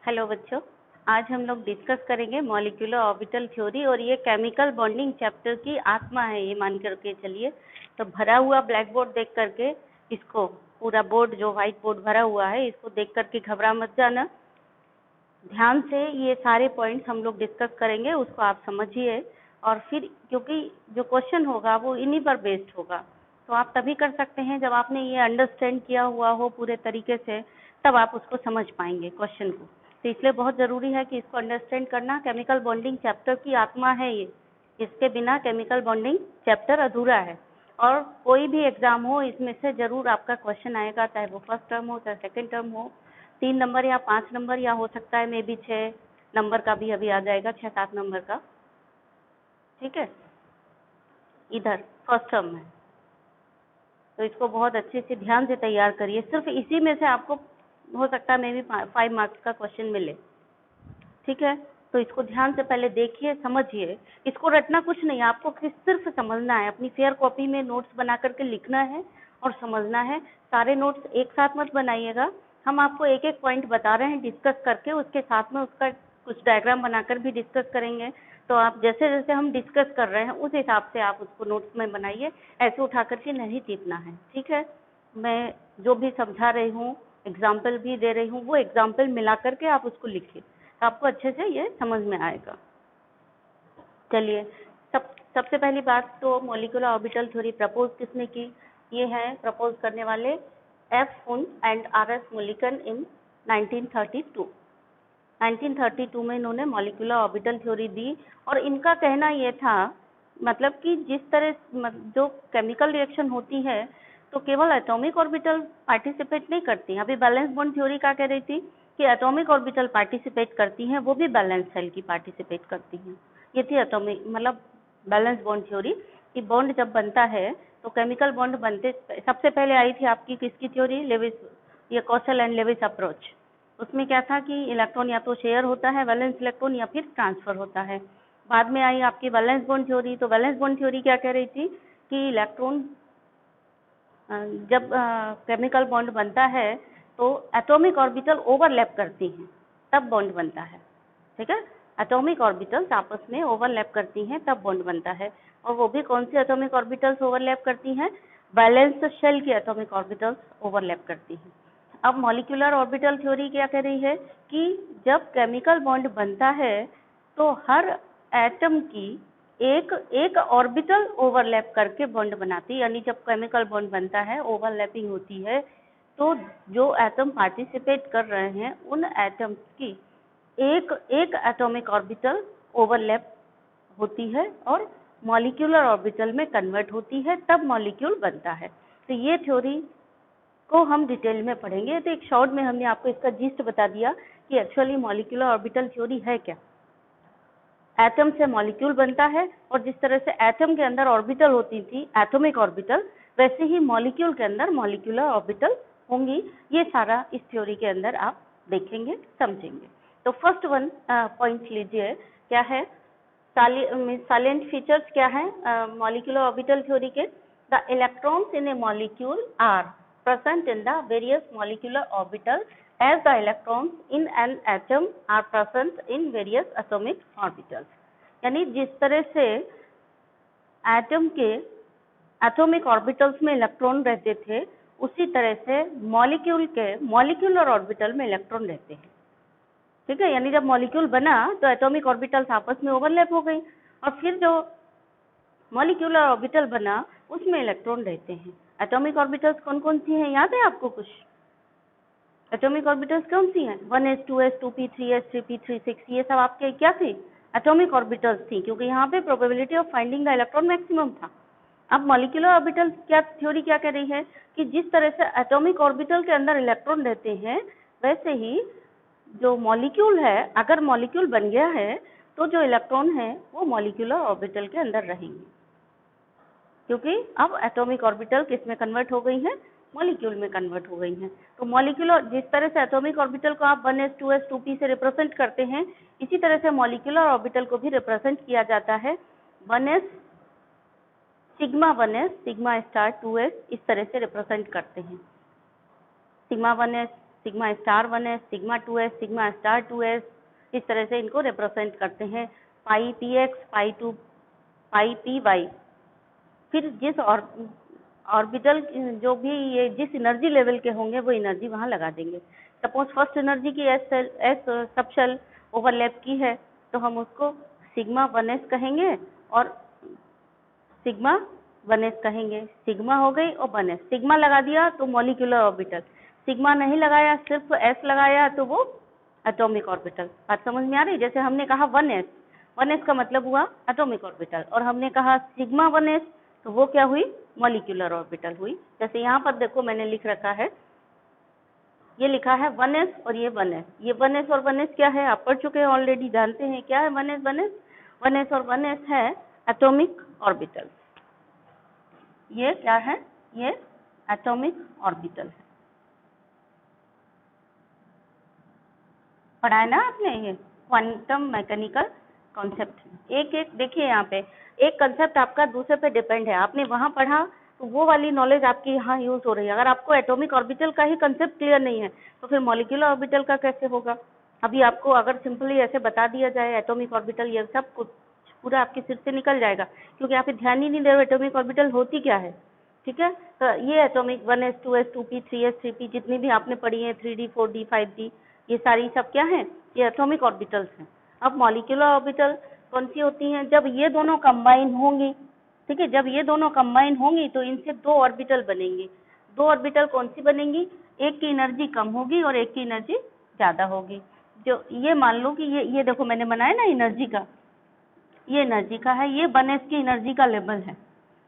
Hello बच्चों, आज हम लोग डिस्कस करेंगे मॉलिक्यूलर ऑर्बिटल थ्योरी और ये केमिकल बॉन्डिंग चैप्टर की आत्मा है, ये मान करके चलिए। तो भरा हुआ ब्लैक बोर्ड देख करके इसको, पूरा बोर्ड जो व्हाइट बोर्ड भरा हुआ है, इसको देख करके घबरा मत जाना। ध्यान से ये सारे पॉइंट्स हम लोग डिस्कस करेंगे, उसको आप समझिए। और फिर क्योंकि जो क्वेश्चन होगा वो इन्हीं पर बेस्ड होगा, तो आप तभी कर सकते हैं जब आपने ये अंडरस्टैंड किया हुआ हो पूरे तरीके से, तब आप उसको समझ पाएंगे क्वेश्चन को। तो इसलिए बहुत ज़रूरी है कि इसको अंडरस्टैंड करना। केमिकल बॉन्डिंग चैप्टर की आत्मा है ये, इसके बिना केमिकल बॉन्डिंग चैप्टर अधूरा है। और कोई भी एग्जाम हो, इसमें से जरूर आपका क्वेश्चन आएगा, चाहे वो फर्स्ट टर्म हो चाहे सेकेंड टर्म हो। 3 नंबर या 5 नंबर या हो सकता है मे बी 6 नंबर का भी अभी आ जाएगा, 6-7 नंबर का। ठीक है, इधर फर्स्ट टर्म में। तो इसको बहुत अच्छे से ध्यान से तैयार करिए, सिर्फ इसी में से आपको हो सकता है मे बी 5 मार्क्स का क्वेश्चन मिले। ठीक है, तो इसको ध्यान से पहले देखिए, समझिए। इसको रटना कुछ नहीं, आपको सिर्फ समझना है। अपनी फेयर कॉपी में नोट्स बना करके लिखना है और समझना है। सारे नोट्स एक साथ मत बनाइएगा, हम आपको एक एक पॉइंट बता रहे हैं डिस्कस करके, उसके साथ में उसका कुछ डायग्राम बनाकर भी डिस्कस करेंगे। तो आप जैसे जैसे हम डिस्कस कर रहे हैं उस हिसाब से आप उसको नोट्स में बनाइए, ऐसे उठा करके नहीं टिपना है। ठीक है, मैं जो भी समझा रही हूँ, एग्जाम्पल भी दे रही हूँ, वो एग्जाम्पल मिला करके आप उसको लिखिए, आपको अच्छे से ये समझ में आएगा। चलिए, सबसे पहली बात तो मॉलिक्यूलर ऑर्बिटल थ्योरी प्रपोज किसने की? ये है प्रपोज करने वाले एफ हुन एंड आर.एस. मुलिकन इन 1932। 1932 में इन्होंने मॉलिक्यूलर ऑर्बिटल थ्योरी दी। और इनका कहना ये था, मतलब कि जिस तरह जो केमिकल रिएक्शन होती है तो केवल एटॉमिक ऑर्बिटल पार्टिसिपेट नहीं करती। अभी बैलेंस बॉन्ड थ्योरी क्या कह रही थी कि एटॉमिक ऑर्बिटल पार्टिसिपेट करती हैं, वो भी बैलेंस सेल की पार्टिसिपेट करती हैं। ये थी एटॉमिक मतलब बैलेंस बॉन्ड थ्योरी कि बॉन्ड जब बनता है तो केमिकल बॉन्ड बनते, सबसे पहले आई थी आपकी किसकी थ्योरी? लेविस, ये कौशल एंड लेविस अप्रोच। उसमें क्या था कि इलेक्ट्रॉन या तो शेयर होता है वैलेंस इलेक्ट्रॉन, या फिर ट्रांसफर होता है। बाद में आई आपकी वैलेंस बॉन्ड थ्योरी। तो वैलेंस बॉन्ड थ्योरी क्या कह रही थी कि इलेक्ट्रॉन जब केमिकल बॉन्ड बनता है तो एटॉमिक ऑर्बिटल ओवरलैप करती हैं, तब बॉन्ड बनता है। ठीक है, एटॉमिक ऑर्बिटल्स आपस में ओवरलैप करती हैं तब बॉन्ड बनता है। और वो भी कौन सी एटॉमिक ऑर्बिटल्स ओवरलैप करती हैं? बैलेंस शेल की एटॉमिक ऑर्बिटल्स ओवरलैप करती हैं। अब मॉलिक्यूलर ऑर्बिटल थ्योरी क्या कह रही है कि जब केमिकल बॉन्ड बनता है तो हर एटम की एक ऑर्बिटल ओवरलैप करके बॉन्ड बनाती है। यानी जब केमिकल बॉन्ड बनता है, ओवरलैपिंग होती है, तो जो एटम पार्टिसिपेट कर रहे हैं उन एटम्स की एक एटॉमिक ऑर्बिटल ओवरलैप होती है और मॉलिक्यूलर ऑर्बिटल में कन्वर्ट होती है, तब मॉलिक्यूल बनता है। तो ये थ्योरी को हम डिटेल में पढ़ेंगे। तो एक शॉर्ट में हमने आपको इसका जिस्ट बता दिया कि एक्चुअली मॉलिक्यूलर ऑर्बिटल थ्योरी है क्या। एटम से मॉलिक्यूल बनता है, और जिस तरह से एटम के अंदर ऑर्बिटल होती थी एटॉमिक ऑर्बिटल, वैसे ही मॉलिक्यूल के अंदर मॉलिक्यूलर ऑर्बिटल होंगी। ये सारा इस थ्योरी के अंदर आप देखेंगे, समझेंगे। तो फर्स्ट वन पॉइंट लीजिए, क्या है साइलेंट फीचर्स क्या है मॉलिक्यूलर ऑर्बिटल थ्योरी के? The electrons in a molecule are present in the various molecular orbital as the electrons in an atom are present in various atomic orbitals। यानी जिस तरह से एटम के एटॉमिक ऑर्बिटल्स में electron रहते थे, उसी तरह से मॉलिक्यूल के मॉलिक्यूलर ऑर्बिटल में इलेक्ट्रॉन रहते हैं। ठीक है, यानी जब मॉलिक्यूल बना तो एटॉमिक ऑर्बिटल्स आपस में ओवरलैप हो गई, और फिर जो मॉलिक्यूलर ऑर्बिटल बना उसमें इलेक्ट्रॉन रहते हैं। एटॉमिक ऑर्बिटल्स कौन कौन सी हैं, याद है आपको कुछ? एटॉमिक ऑर्बिटल्स कौन सी हैं? 1s 2s 2p 3s 3p 3 6, ये सब आपके क्या थी? एटॉमिक ऑर्बिटल्स थी, क्योंकि यहाँ पे probability of finding the electron maximum था। अब मॉलिक्यूलर ऑर्बिटल क्या थ्योरी क्या कह रही है कि जिस तरह से एटॉमिक ऑर्बिटल के अंदर इलेक्ट्रॉन रहते हैं, वैसे ही जो मॉलिक्यूल है, अगर मॉलिक्यूल बन गया है तो जो इलेक्ट्रॉन है वो मॉलिक्यूलर ऑर्बिटल के अंदर रहेंगे, क्योंकि अब एटॉमिक ऑर्बिटल किस में कन्वर्ट हो गई है? मॉलिक्यूल में कन्वर्ट हो गई हैं। तो मॉलिक्यूलर, जिस तरह से एटॉमिक ऑर्बिटल को आप 1s 2s 2p से रिप्रेजेंट करते हैं, इसी तरह से मॉलिक्यूलर ऑर्बिटल को भी रिप्रेजेंट किया जाता है 1s sigma 1s sigma star 2s, इस तरह से रिप्रेजेंट करते हैं। Sigma 1s sigma star 1s, sigma 2s, sigma star 2s, इस तरह से इनको रिप्रेजेंट करते हैं, पाई px, पाई 2, पाई py। फिर जिस ऑर्बिटल जो भी ये जिस एनर्जी लेवल के होंगे वो एनर्जी वहाँ लगा देंगे। सपोज फर्स्ट एनर्जी की एस सबशेल ओवरलैप की है तो हम उसको सिग्मा 1s कहेंगे और सिग्मा 1s कहेंगे। सिग्मा हो गई और 1s, सिग्मा लगा दिया तो मॉलिक्यूलर ऑर्बिटल, सिग्मा नहीं लगाया सिर्फ एस लगाया तो वो एटॉमिक ऑर्बिटल। बात समझ में आ रही? जैसे हमने कहा 1s, 1s का मतलब हुआ एटॉमिक ऑर्बिटल, और हमने कहा सिग्मा 1s तो वो क्या हुई? मॉलिक्यूलर ऑर्बिटल हुई। जैसे यहाँ पर देखो मैंने लिख रखा है, ये लिखा है 1s और ये 1s। ये 1s और 1s क्या है आप पढ़ चुके हैं ऑलरेडी, जानते हैं क्या है 1s 1s? 1s और 1s है एटॉमिक ऑर्बिटल। ये क्या है? ये एटॉमिक ऑर्बिटल है। पढ़ा है ना आपने? ये क्वांटम मैकेनिकल कॉन्सेप्ट। एक एक देखिए, यहाँ पे एक कंसेप्ट आपका दूसरे पे डिपेंड है। आपने वहाँ पढ़ा तो वो वाली नॉलेज आपकी यहाँ यूज हो रही है। अगर आपको एटॉमिक ऑर्बिटल का ही कंसेप्ट क्लियर नहीं है तो फिर मॉलिक्यूलर ऑर्बिटल का कैसे होगा? अभी आपको अगर सिंपली ऐसे बता दिया जाए एटॉमिक ऑर्बिटल, ये सब कुछ पूरा आपके सिर से निकल जाएगा, क्योंकि आप ध्यान ही नहीं दे रहे एटॉमिक ऑर्बिटल होती क्या है। ठीक है, तो ये atomic 1s 2s 2p 3s 3p जितनी भी आपने पढ़ी है 3d 4d 5d, ये सारी सब क्या है? ये एटॉमिक ऑर्बिटल्स हैं। अब मॉलिक्यूलर ऑर्बिटल कौन सी होती हैं? जब ये दोनों कंबाइन होंगी, ठीक है, जब ये दोनों कंबाइन होंगी तो इनसे दो ऑर्बिटल बनेंगी। दो ऑर्बिटल कौन सी बनेंगी? एक की एनर्जी कम होगी और एक की एनर्जी ज्यादा होगी। जो ये मान लो कि ये देखो मैंने बनाया ना एनर्जी का, ये एनर्जी का है, ये 1s की एनर्जी का लेवल है।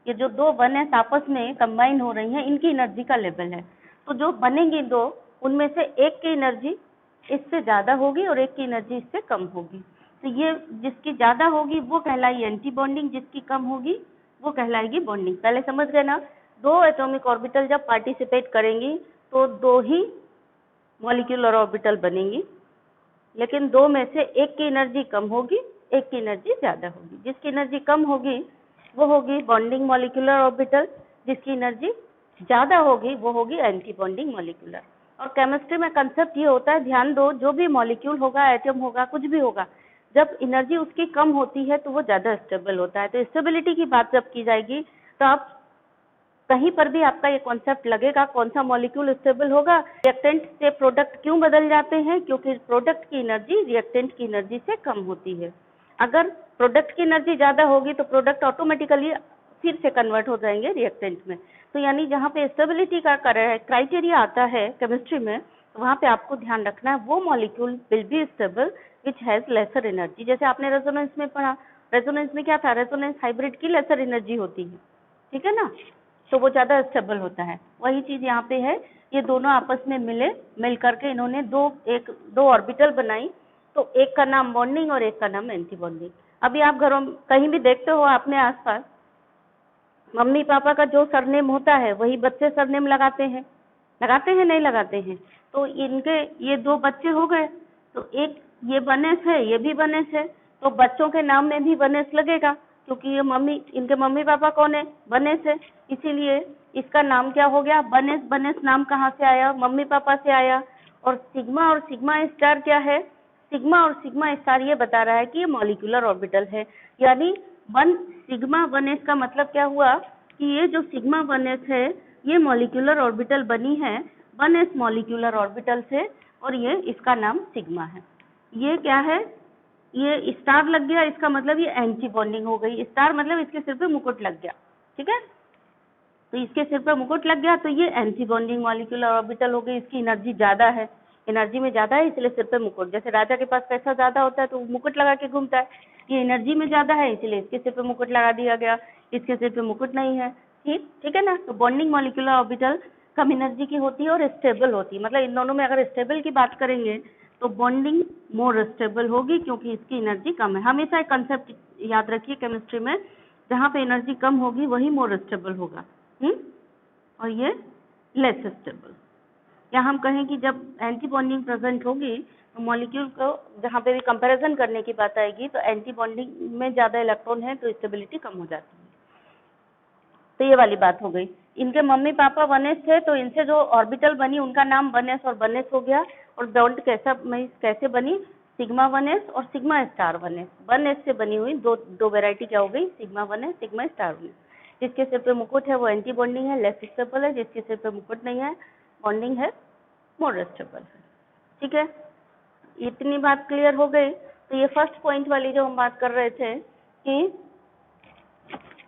ये जो दो 1s आपस में कंबाइन हो रही हैं इनकी एनर्जी का लेवल है। तो जो बनेंगी दो, उनमें से एक की एनर्जी इससे ज्यादा होगी और एक की एनर्जी इससे कम होगी। तो ये जिसकी ज्यादा होगी वो कहलाई एंटी बॉन्डिंग, जिसकी कम होगी वो कहलाएगी बॉन्डिंग। पहले समझ गए ना? दो एटॉमिक ऑर्बिटल जब पार्टिसिपेट करेंगी तो दो ही मॉलिक्यूलर ऑर्बिटल बनेंगी, लेकिन दो में से एक की एनर्जी कम होगी, एक की एनर्जी ज्यादा होगी। जिसकी एनर्जी कम होगी वो होगी बॉन्डिंग मॉलिक्यूलर ऑर्बिटल, जिसकी एनर्जी ज्यादा होगी वो होगी एंटी बॉन्डिंग मॉलिक्यूलर। और केमिस्ट्री में कंसेप्ट ये होता है, ध्यान दो, जो भी मॉलिक्यूल होगा, एटम होगा, कुछ भी होगा, जब एनर्जी उसकी कम होती है तो वो ज्यादा स्टेबल होता है। तो स्टेबिलिटी की बात जब की जाएगी तो आप कहीं पर भी आपका ये कॉन्सेप्ट लगेगा, कौन सा मॉलिक्यूल स्टेबल होगा। रिएक्टेंट से प्रोडक्ट क्यों बदल जाते हैं? क्योंकि प्रोडक्ट की एनर्जी रिएक्टेंट की एनर्जी से कम होती है। अगर प्रोडक्ट की एनर्जी ज्यादा होगी तो प्रोडक्ट ऑटोमेटिकली फिर से कन्वर्ट हो जाएंगे रिएक्टेंट में। तो यानी जहाँ पे स्टेबिलिटी का क्राइटेरिया आता है केमिस्ट्री में, तो वहाँ पे आपको ध्यान रखना है वो molecule will be stable which has lesser energy. जैसे आपने रेजोनेंस में पढ़ा, रेजोनेंस में क्या था? रेजोनेंस हाइब्रिड की लेसर एनर्जी होती है, ठीक है ना, तो वो ज्यादा स्टेबल होता है। वही चीज यहाँ पे है, ये दोनों आपस में मिल करके इन्होंने दो ऑर्बिटल बनाई, तो एक का नाम बॉन्डिंग और एक का नाम एंटी बॉन्डिंग। अभी आप घरों कहीं भी देखते हो अपने आसपास, मम्मी पापा का जो सरनेम होता है वही बच्चे सरनेम लगाते हैं नहीं लगाते हैं? तो इनके ये दो बच्चे हो गए, तो एक ये 1s है, ये भी 1s है, तो बच्चों के नाम में भी 1s लगेगा, क्योंकि ये इनके मम्मी पापा कौन है? 1s है, इसीलिए इसका नाम क्या हो गया? 1s। 1s नाम कहाँ से आया? मम्मी पापा से आया। और सिग्मा स्टार क्या है? सिग्मा और सिग्मा स्टार ये बता रहा है कि ये मॉलिक्यूलर ऑर्बिटल है। यानी सिग्मा 1s का मतलब क्या हुआ कि ये जो सिग्मा 1s है ये मॉलिक्यूलर ऑर्बिटल बनी है 1s मॉलिक्यूलर ऑर्बिटल से, और ये इसका नाम सिग्मा है। ये क्या है? ये स्टार लग गया, इसका मतलब ये एंटी बॉन्डिंग हो गई। स्टार मतलब इसके सिर पे मुकुट लग गया, ठीक है, तो इसके सिर पे मुकुट लग गया तो ये एंटी बॉन्डिंग मॉलिक्यूलर ऑर्बिटल हो गई। इसकी एनर्जी ज्यादा है, एनर्जी में ज्यादा है इसलिए सिर पे मुकुट। जैसे राजा के पास पैसा ज्यादा होता है तो मुकुट लगा के घूमता है, ये एनर्जी में ज्यादा है इसलिए इसके सिर पे मुकुट लगा दिया गया, इसके सिर पे मुकुट नहीं है। ठीक है ना। तो बॉन्डिंग मॉलिक्यूलर ऑर्बिटल कम एनर्जी की होती है और स्टेबल होती है। मतलब इन दोनों में अगर स्टेबल की बात करेंगे तो बॉन्डिंग मोर स्टेबल होगी क्योंकि इसकी एनर्जी कम है। हमेशा एक कंसेप्ट याद रखिए केमिस्ट्री में, जहाँ पे एनर्जी कम होगी वही मोर स्टेबल होगा, और ये लेस स्टेबल। या हम कहें कि जब एंटी बॉन्डिंग प्रेजेंट होगी तो मॉलिक्यूल को जहाँ पे भी कंपैरिजन करने की बात आएगी तो एंटी बॉन्डिंग में ज्यादा इलेक्ट्रॉन है तो स्टेबिलिटी कम हो जाती है। तो ये वाली बात हो गई। इनके मम्मी पापा 1s थे, तो इनसे जो ऑर्बिटल बनी उनका नाम 1s और 1s हो गया। और बॉन्ड कैसे बनी, सिग्मा 1s और सिग्मा स्टार 1s। 1s से बनी हुई दो वैरायटी क्या हो गई, sigma 1s, sigma star 1s। जिसके सिर पे मुकुट है वो एंटी बॉन्डिंग है, लेस स्टेबल है। जिसके सिर पे मुकुट नहीं है, बॉन्डिंग है, मोर स्टेबल है। ठीक है, इतनी बात क्लियर हो गई। तो ये फर्स्ट पॉइंट वाली जो हम बात कर रहे थे कि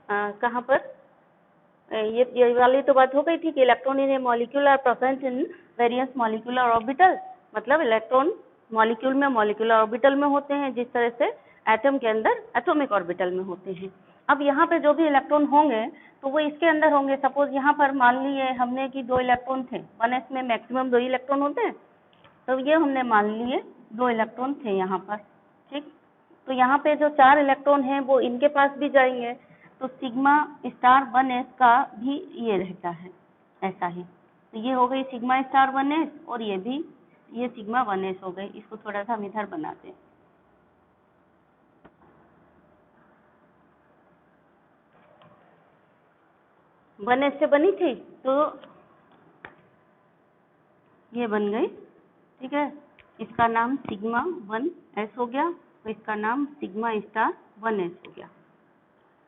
कहाँ पर, ये वाली तो बात हो गई थी कि electron in a molecule are present in various molecular orbital, मतलब इलेक्ट्रॉन मॉलिक्यूल में मॉलिक्यूलर ऑर्बिटल में होते हैं, जिस तरह से एटम के अंदर एटॉमिक ऑर्बिटल में होते हैं। अब यहाँ पे जो भी इलेक्ट्रॉन होंगे तो वो इसके अंदर होंगे। सपोज यहाँ पर मान लिए हमने कि 2 इलेक्ट्रॉन थे, 1s में मैक्सिमम 2 इलेक्ट्रॉन होते हैं, तो ये हमने मान लिए 2 इलेक्ट्रॉन थे यहाँ पर। ठीक, तो यहाँ पे जो 4 इलेक्ट्रॉन हैं वो इनके पास भी जाएंगे, तो सिग्मा स्टार 1s का भी ये रहता है ऐसा ही। तो ये हो गई सिग्मा स्टार 1s और ये भी ये सिग्मा 1s हो गई। इसको थोड़ा सा हम इधर बनाते हैं। वन एस से बनी थी तो ये बन गई। ठीक है, इसका नाम सिग्मा 1s हो गया, तो इसका नाम सिग्मा स्टार 1s हो गया।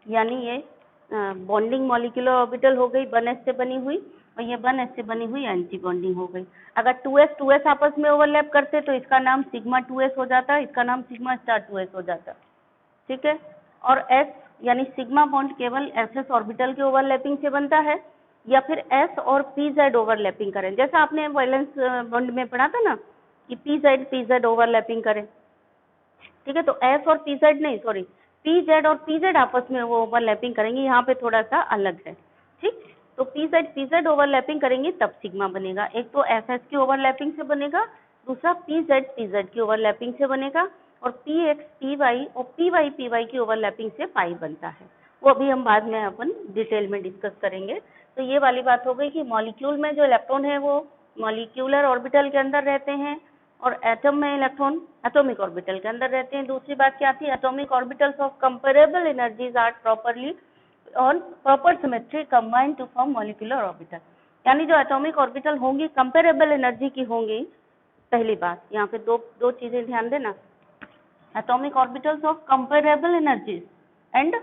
यानी ये बॉन्डिंग मॉलिक्यूलर ऑर्बिटल हो गई 1s से बनी हुई, और ये 1s से बनी हुई एंटी बॉन्डिंग हो गई। अगर 2s आपस में ओवरलैप करते तो इसका नाम सिग्मा 2s हो जाता, इसका नाम सिग्मा स्टार 2s हो जाता। ठीक है, और s यानी सिग्मा बॉन्ड केवल ss ऑर्बिटल के ओवरलैपिंग से बनता है, या फिर s और pz ओवरलैपिंग करें। जैसा आपने वैलेंस बॉन्ड में पढ़ा था ना कि pz ओवरलैपिंग करें। ठीक है, तो s और pz नहीं, सॉरी, pz और pz आपस में वो ओवरलैपिंग करेंगे, यहाँ पे थोड़ा सा अलग है। ठीक, तो pz ओवरलैपिंग करेंगे तब सिग्मा बनेगा। एक तो ss की ओवरलैपिंग से बनेगा, दूसरा pz की ओवरलैपिंग से बनेगा, और px py और py की ओवरलैपिंग से पाई बनता है। वो अभी हम बाद में अपन डिटेल में डिस्कस करेंगे। तो ये वाली बात हो गई कि मॉलिक्यूल में जो इलेक्ट्रॉन है वो मॉलिक्यूलर ऑर्बिटल के अंदर रहते हैं, और एटम में इलेक्ट्रॉन एटॉमिक ऑर्बिटल के अंदर रहते हैं। दूसरी बात क्या थी, atomic orbitals of comparable energies are properly on proper symmetry combined to form molecular orbital. यानी जो एटॉमिक ऑर्बिटल होंगी कंपेरेबल एनर्जी की होंगी। पहली बात यहाँ पे दो चीजें ध्यान देना, atomic orbitals of comparable energies and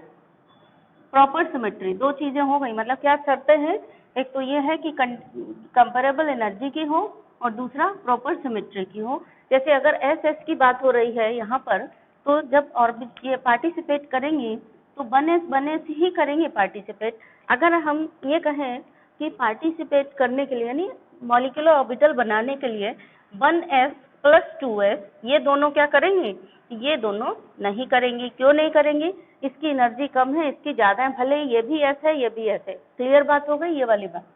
proper symmetry, दो चीजें हो गई। मतलब क्या शर्तें हैं, एक तो ये है कि कंपेरेबल एनर्जी की हो और दूसरा प्रॉपर सिमेट्री की हो। जैसे अगर एस की बात हो रही है यहाँ पर, तो जब ऑर्बिट ये पार्टिसिपेट करेंगी तो 1s ही करेंगे पार्टिसिपेट। अगर हम ये कहें कि पार्टिसिपेट करने के लिए यानी मॉलिक्यूलर ऑर्बिटल बनाने के लिए 1s प्लस 2s ये दोनों क्या करेंगे, ये दोनों नहीं करेंगी। क्यों नहीं करेंगी, इसकी एनर्जी कम है, इसकी ज्यादा है, भले ये भी एस है ये भी एस है। क्लियर बात हो गई ये वाली बात।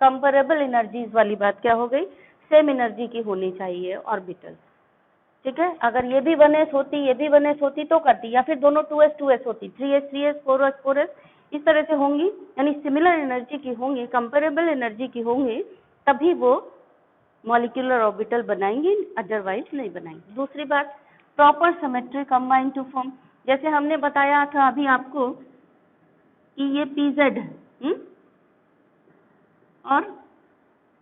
कंपेरेबल एनर्जीज वाली बात क्या हो गई, सेम एनर्जी की होनी चाहिए ऑर्बिटल। ठीक है, अगर ये भी 1s होती ये भी 1s होती तो करती, या फिर दोनों 2s होती, 3s 4s इस तरह से होंगी, यानी सिमिलर एनर्जी की होंगी, कंपेरेबल एनर्जी की होंगी, तभी वो मॉलिक्यूलर ऑर्बिटल बनाएंगी, अदरवाइज नहीं बनाएंगी। दूसरी बात, proper symmetry combine to form, जैसे हमने बताया था अभी आपको कि ये pz है और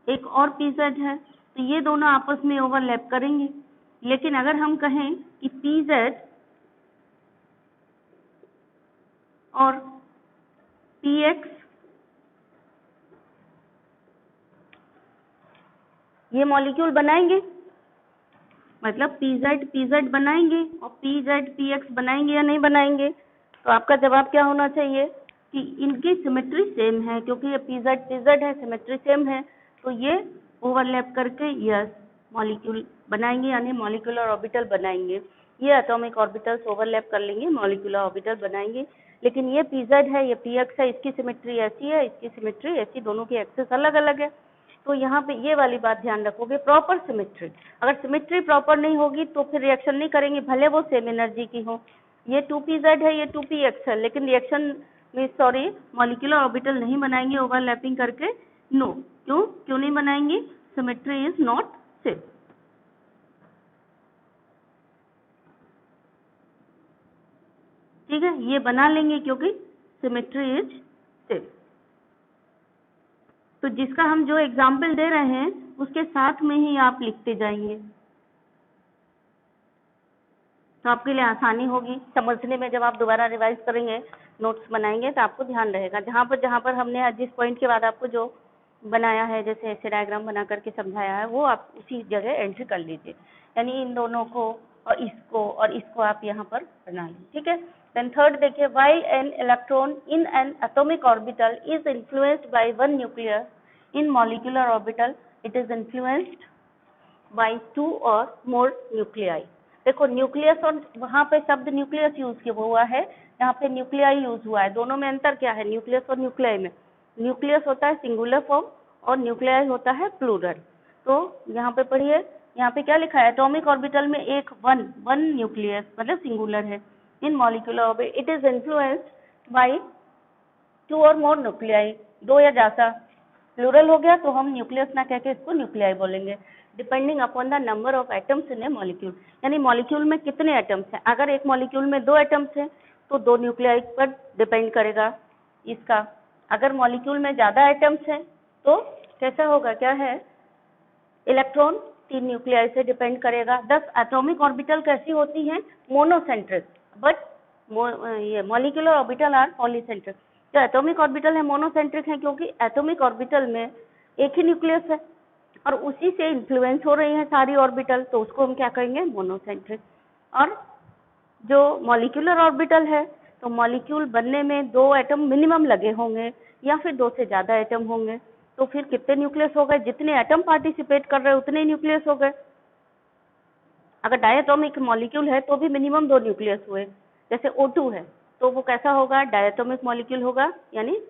एक और pz है, तो ये दोनों आपस में ओवरलैप करेंगे। लेकिन अगर हम कहें कि pz और px ये मॉलिक्यूल बनाएंगे, मतलब pz बनाएंगे और px बनाएंगे या नहीं बनाएंगे, तो आपका जवाब क्या होना चाहिए कि इनकी सिमेट्री सेम है, क्योंकि ये pz है, सिमेट्री सेम है, तो ये ओवरलैप करके यस मॉलिक्यूल बनाएंगे, यानी मॉलिक्यूलर ऑर्बिटल बनाएंगे। ये एटॉमिक ऑर्बिटल्स ओवरलैप कर लेंगे, मॉलिक्यूलर ऑर्बिटल बनाएंगे। लेकिन ये pz है ये px है, इसकी सिमेट्री ऐसी है, इसकी सिमेट्री ऐसी, दोनों की एक्सेस अलग अलग है। तो यहाँ पे ये वाली बात ध्यान रखोगे, प्रॉपर सिमेट्री। अगर सिमेट्री प्रॉपर नहीं होगी तो फिर रिएक्शन नहीं करेंगे, भले वो सेम एनर्जी की हो। ये 2pz है ये 2px है, लेकिन रिएक्शन में सॉरी मॉलिक्यूलर ऑर्बिटल नहीं बनाएंगे ओवरलैपिंग करके। नो, क्यों नहीं बनाएंगे, सिमेट्री इज नॉट सेम। ठीक है, ये बना लेंगे क्योंकि सिमेट्री इज सेम। तो जिसका हम जो एग्जाम्पल दे रहे हैं उसके साथ में ही आप लिखते जाएंगे, तो आपके लिए आसानी होगी समझने में। जब आप दोबारा रिवाइज करेंगे, नोट्स बनाएंगे, तो आपको ध्यान रहेगा। जहाँ पर हमने जिस पॉइंट के बाद आपको जो बनाया है, जैसे ऐसे डायग्राम बना करके समझाया है, वो आप उसी जगह एंट्री कर लीजिए। यानी इन दोनों को और इसको आप यहाँ पर बना लें, ठीक है। देन थर्ड देखिए, why an electron in an atomic orbital is influenced by one nucleus in molecular orbital, it is influenced by 2 और मोर न्यूक्लियाई। देखो न्यूक्लियस और वहाँ पे शब्द न्यूक्लियस यूज किया हुआ है, यहाँ पे न्यूक्लियाई यूज हुआ है। दोनों में अंतर क्या है न्यूक्लियस और न्यूक्लियाई में? न्यूक्लियस होता है सिंगुलर फॉर्म और न्यूक्लियाई होता है प्लूरल। तो यहाँ पे पढ़िए, यहाँ पे क्या लिखा है, एटॉमिक ऑर्बिटल में एक वन न्यूक्लियस मतलब सिंगुलर है, in molecular orbital it is influenced by 2 और मोर न्यूक्लियाई, 2 या ज्यादा। प्लूरल हो गया तो हम न्यूक्लियस ना कहकर इसको न्यूक्लियाई बोलेंगे। Depending upon the number of atoms in a molecule, यानी मॉलिक्यूल में कितने एटम्स हैं। अगर एक मॉलिक्यूल में 2 एटम्स हैं तो 2 न्यूक्लियाई पर डिपेंड करेगा इसका। अगर मॉलिक्यूल में ज्यादा एटम्स हैं तो कैसा होगा, क्या है, इलेक्ट्रॉन 3 न्यूक्लियाई से डिपेंड करेगा। 10 एटॉमिक ऑर्बिटल कैसी होती हैं, मोनोसेंट्रिक, बट ये मॉलिक्यूलर ऑर्बिटल आर पॉलीसेंट्रिक। जो एटॉमिक ऑर्बिटल है मोनोसेंट्रिक है क्योंकि एटॉमिक ऑर्बिटल में एक ही न्यूक्लियस है और उसी से इन्फ्लुएंस हो रही है सारी ऑर्बिटल, तो उसको हम क्या कहेंगे, मोनोसेंट्रिक। और जो मॉलिक्यूलर ऑर्बिटल है तो मॉलिक्यूल बनने में 2 एटम मिनिमम लगे होंगे या फिर 2 से ज्यादा एटम होंगे, तो फिर कितने न्यूक्लियस हो गए, जितने एटम पार्टिसिपेट कर रहे हैं उतने न्यूक्लियस हो गए। अगर डायटोमिक मॉलिक्यूल है तो भी मिनिमम 2 न्यूक्लियस हुए। जैसे O2 है तो वो कैसा होगा, डायटोमिक मॉलिक्यूल होगा, यानी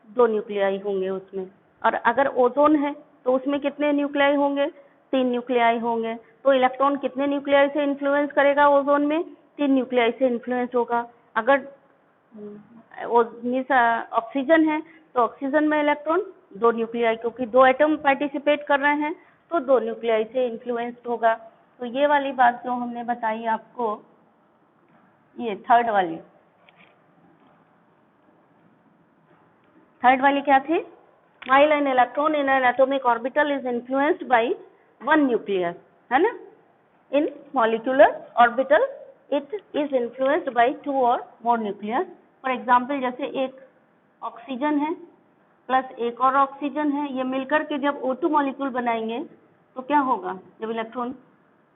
2 न्यूक्लियाई होंगे उसमें। और अगर ओजोन है तो उसमें कितने न्यूक्लियाई होंगे, 3 न्यूक्लियाई होंगे। तो इलेक्ट्रॉन कितने न्यूक्लियाई से इन्फ्लुएंस करेगा ओजोन में, 3 न्यूक्लियाई से इन्फ्लुएंस होगा। अगर ऑक्सीजन है तो ऑक्सीजन में इलेक्ट्रॉन 2 न्यूक्लियाई, क्योंकि 2 एटम पार्टिसिपेट कर रहे हैं तो 2 न्यूक्लियाई से इन्फ्लुएंस्ड होगा। तो ये वाली बात जो हमने बताई आपको, ये थर्ड वाली क्या थी, while an electron in an atomic orbital is influenced by 1 nucleus, है ना, in molecular orbital it is influenced by 2 or more nucleus। For example जैसे एक ऑक्सीजन है प्लस एक और ऑक्सीजन है, ये मिलकर के जब O2 मॉलिक्यूल बनाएंगे तो क्या होगा, जब इलेक्ट्रॉन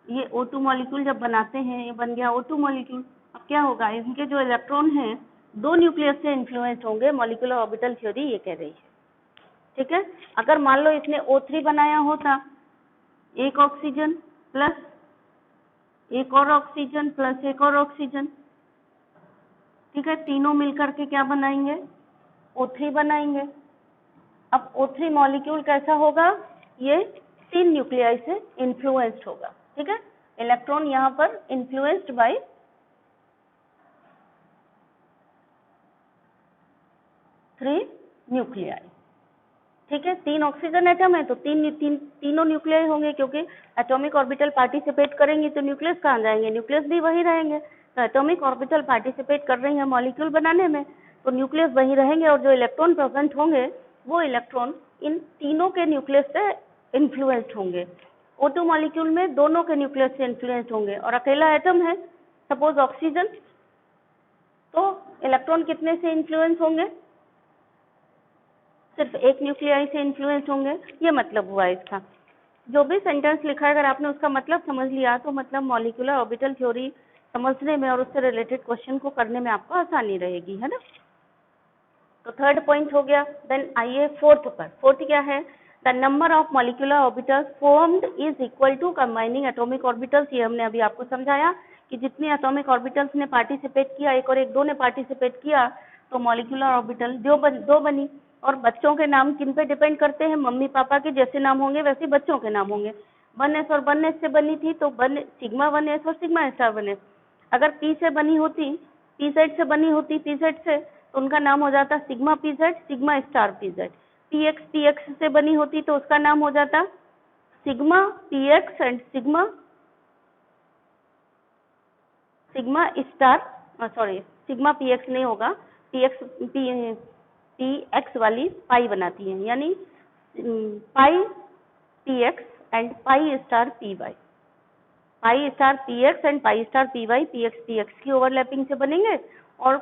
ये O2 मॉलिक्यूल जब बनाते हैं, ये बन गया O2 मॉलिक्यूल। अब क्या होगा, इनके जो इलेक्ट्रॉन हैं 2 न्यूक्लियस से इन्फ्लुएंस होंगे, मॉलिक्यूलर ऑर्बिटल थ्योरी ये कह रही है, ठीक है। अगर मान लो इसने O3 बनाया होता, एक ऑक्सीजन प्लस एक और ऑक्सीजन प्लस एक और ऑक्सीजन, ठीक है, तीनों मिलकर के क्या बनाएंगे, O3 बनाएंगे। अब O3 मॉलिक्यूल कैसा होगा, ये 3 न्यूक्लियाई से इन्फ्लुएंस्ड होगा, ठीक है। इलेक्ट्रॉन यहाँ पर इन्फ्लुएंस्ड बाय 3 न्यूक्लियाई, ठीक है। 3 ऑक्सीजन एटम है तो तीनों न्यूक्लियाई होंगे, क्योंकि एटॉमिक ऑर्बिटल पार्टिसिपेट करेंगे तो न्यूक्लियस कहाँ जाएंगे, न्यूक्लियस भी वही रहेंगे। तो एटॉमिक ऑर्बिटल पार्टिसिपेट कर रही है मॉलिक्यूल बनाने में तो न्यूक्लियस वही रहेंगे, और जो इलेक्ट्रॉन प्रेजेंट होंगे वो इलेक्ट्रॉन इन तीनों के न्यूक्लियस से इन्फ्लुएंस्ड होंगे। O2 मॉलिक्यूल में दोनों के न्यूक्लियस से इन्फ्लुएंस्ड होंगे, और अकेला एटम है सपोज ऑक्सीजन, तो इलेक्ट्रॉन कितने से इन्फ्लुएंस होंगे, सिर्फ एक न्यूक्लियाई से इन्फ्लुएंस होंगे। ये मतलब हुआ इसका। जो भी सेंटेंस लिखा है अगर आपने उसका मतलब समझ लिया तो मतलब मॉलिक्यूलर ऑर्बिटल थ्योरी समझने में और उससे रिलेटेड क्वेश्चन को करने में आपको आसानी रहेगी, है ना। तो थर्ड पॉइंट हो गया। देन आइए फोर्थ पर। फोर्थ क्या है, the number of molecular orbitals formed is equal to combining atomic orbitals. ये हमने अभी आपको समझाया कि जितने एटॉमिक ऑर्बिटल्स ने पार्टिसिपेट किया, एक और एक 2 ने पार्टिसिपेट किया, तो मॉलिक्यूलर ऑर्बिटल 2 बनी। और बच्चों के नाम किन पे डिपेंड करते हैं, मम्मी पापा के जैसे नाम होंगे वैसे बच्चों के नाम होंगे। 1s और 1s से बनी थी तो सिग्मा 1s और सिग्मा स्टार 1s। अगर पी से बनी होती, पी सेट से बनी होती, पी सेट से, तो उनका नाम हो जाता sigma P Z, sigma star P Z. P X से बनी होती तो उसका नाम हो जाता sigma P X and sigma star, sorry sigma P X नहीं होगा, पीएक्स वाली पाई बनाती है, यानी pi P X and pi star P Y. Pi star P X and pi star P Y P X की ओवरलैपिंग से बनेंगे, और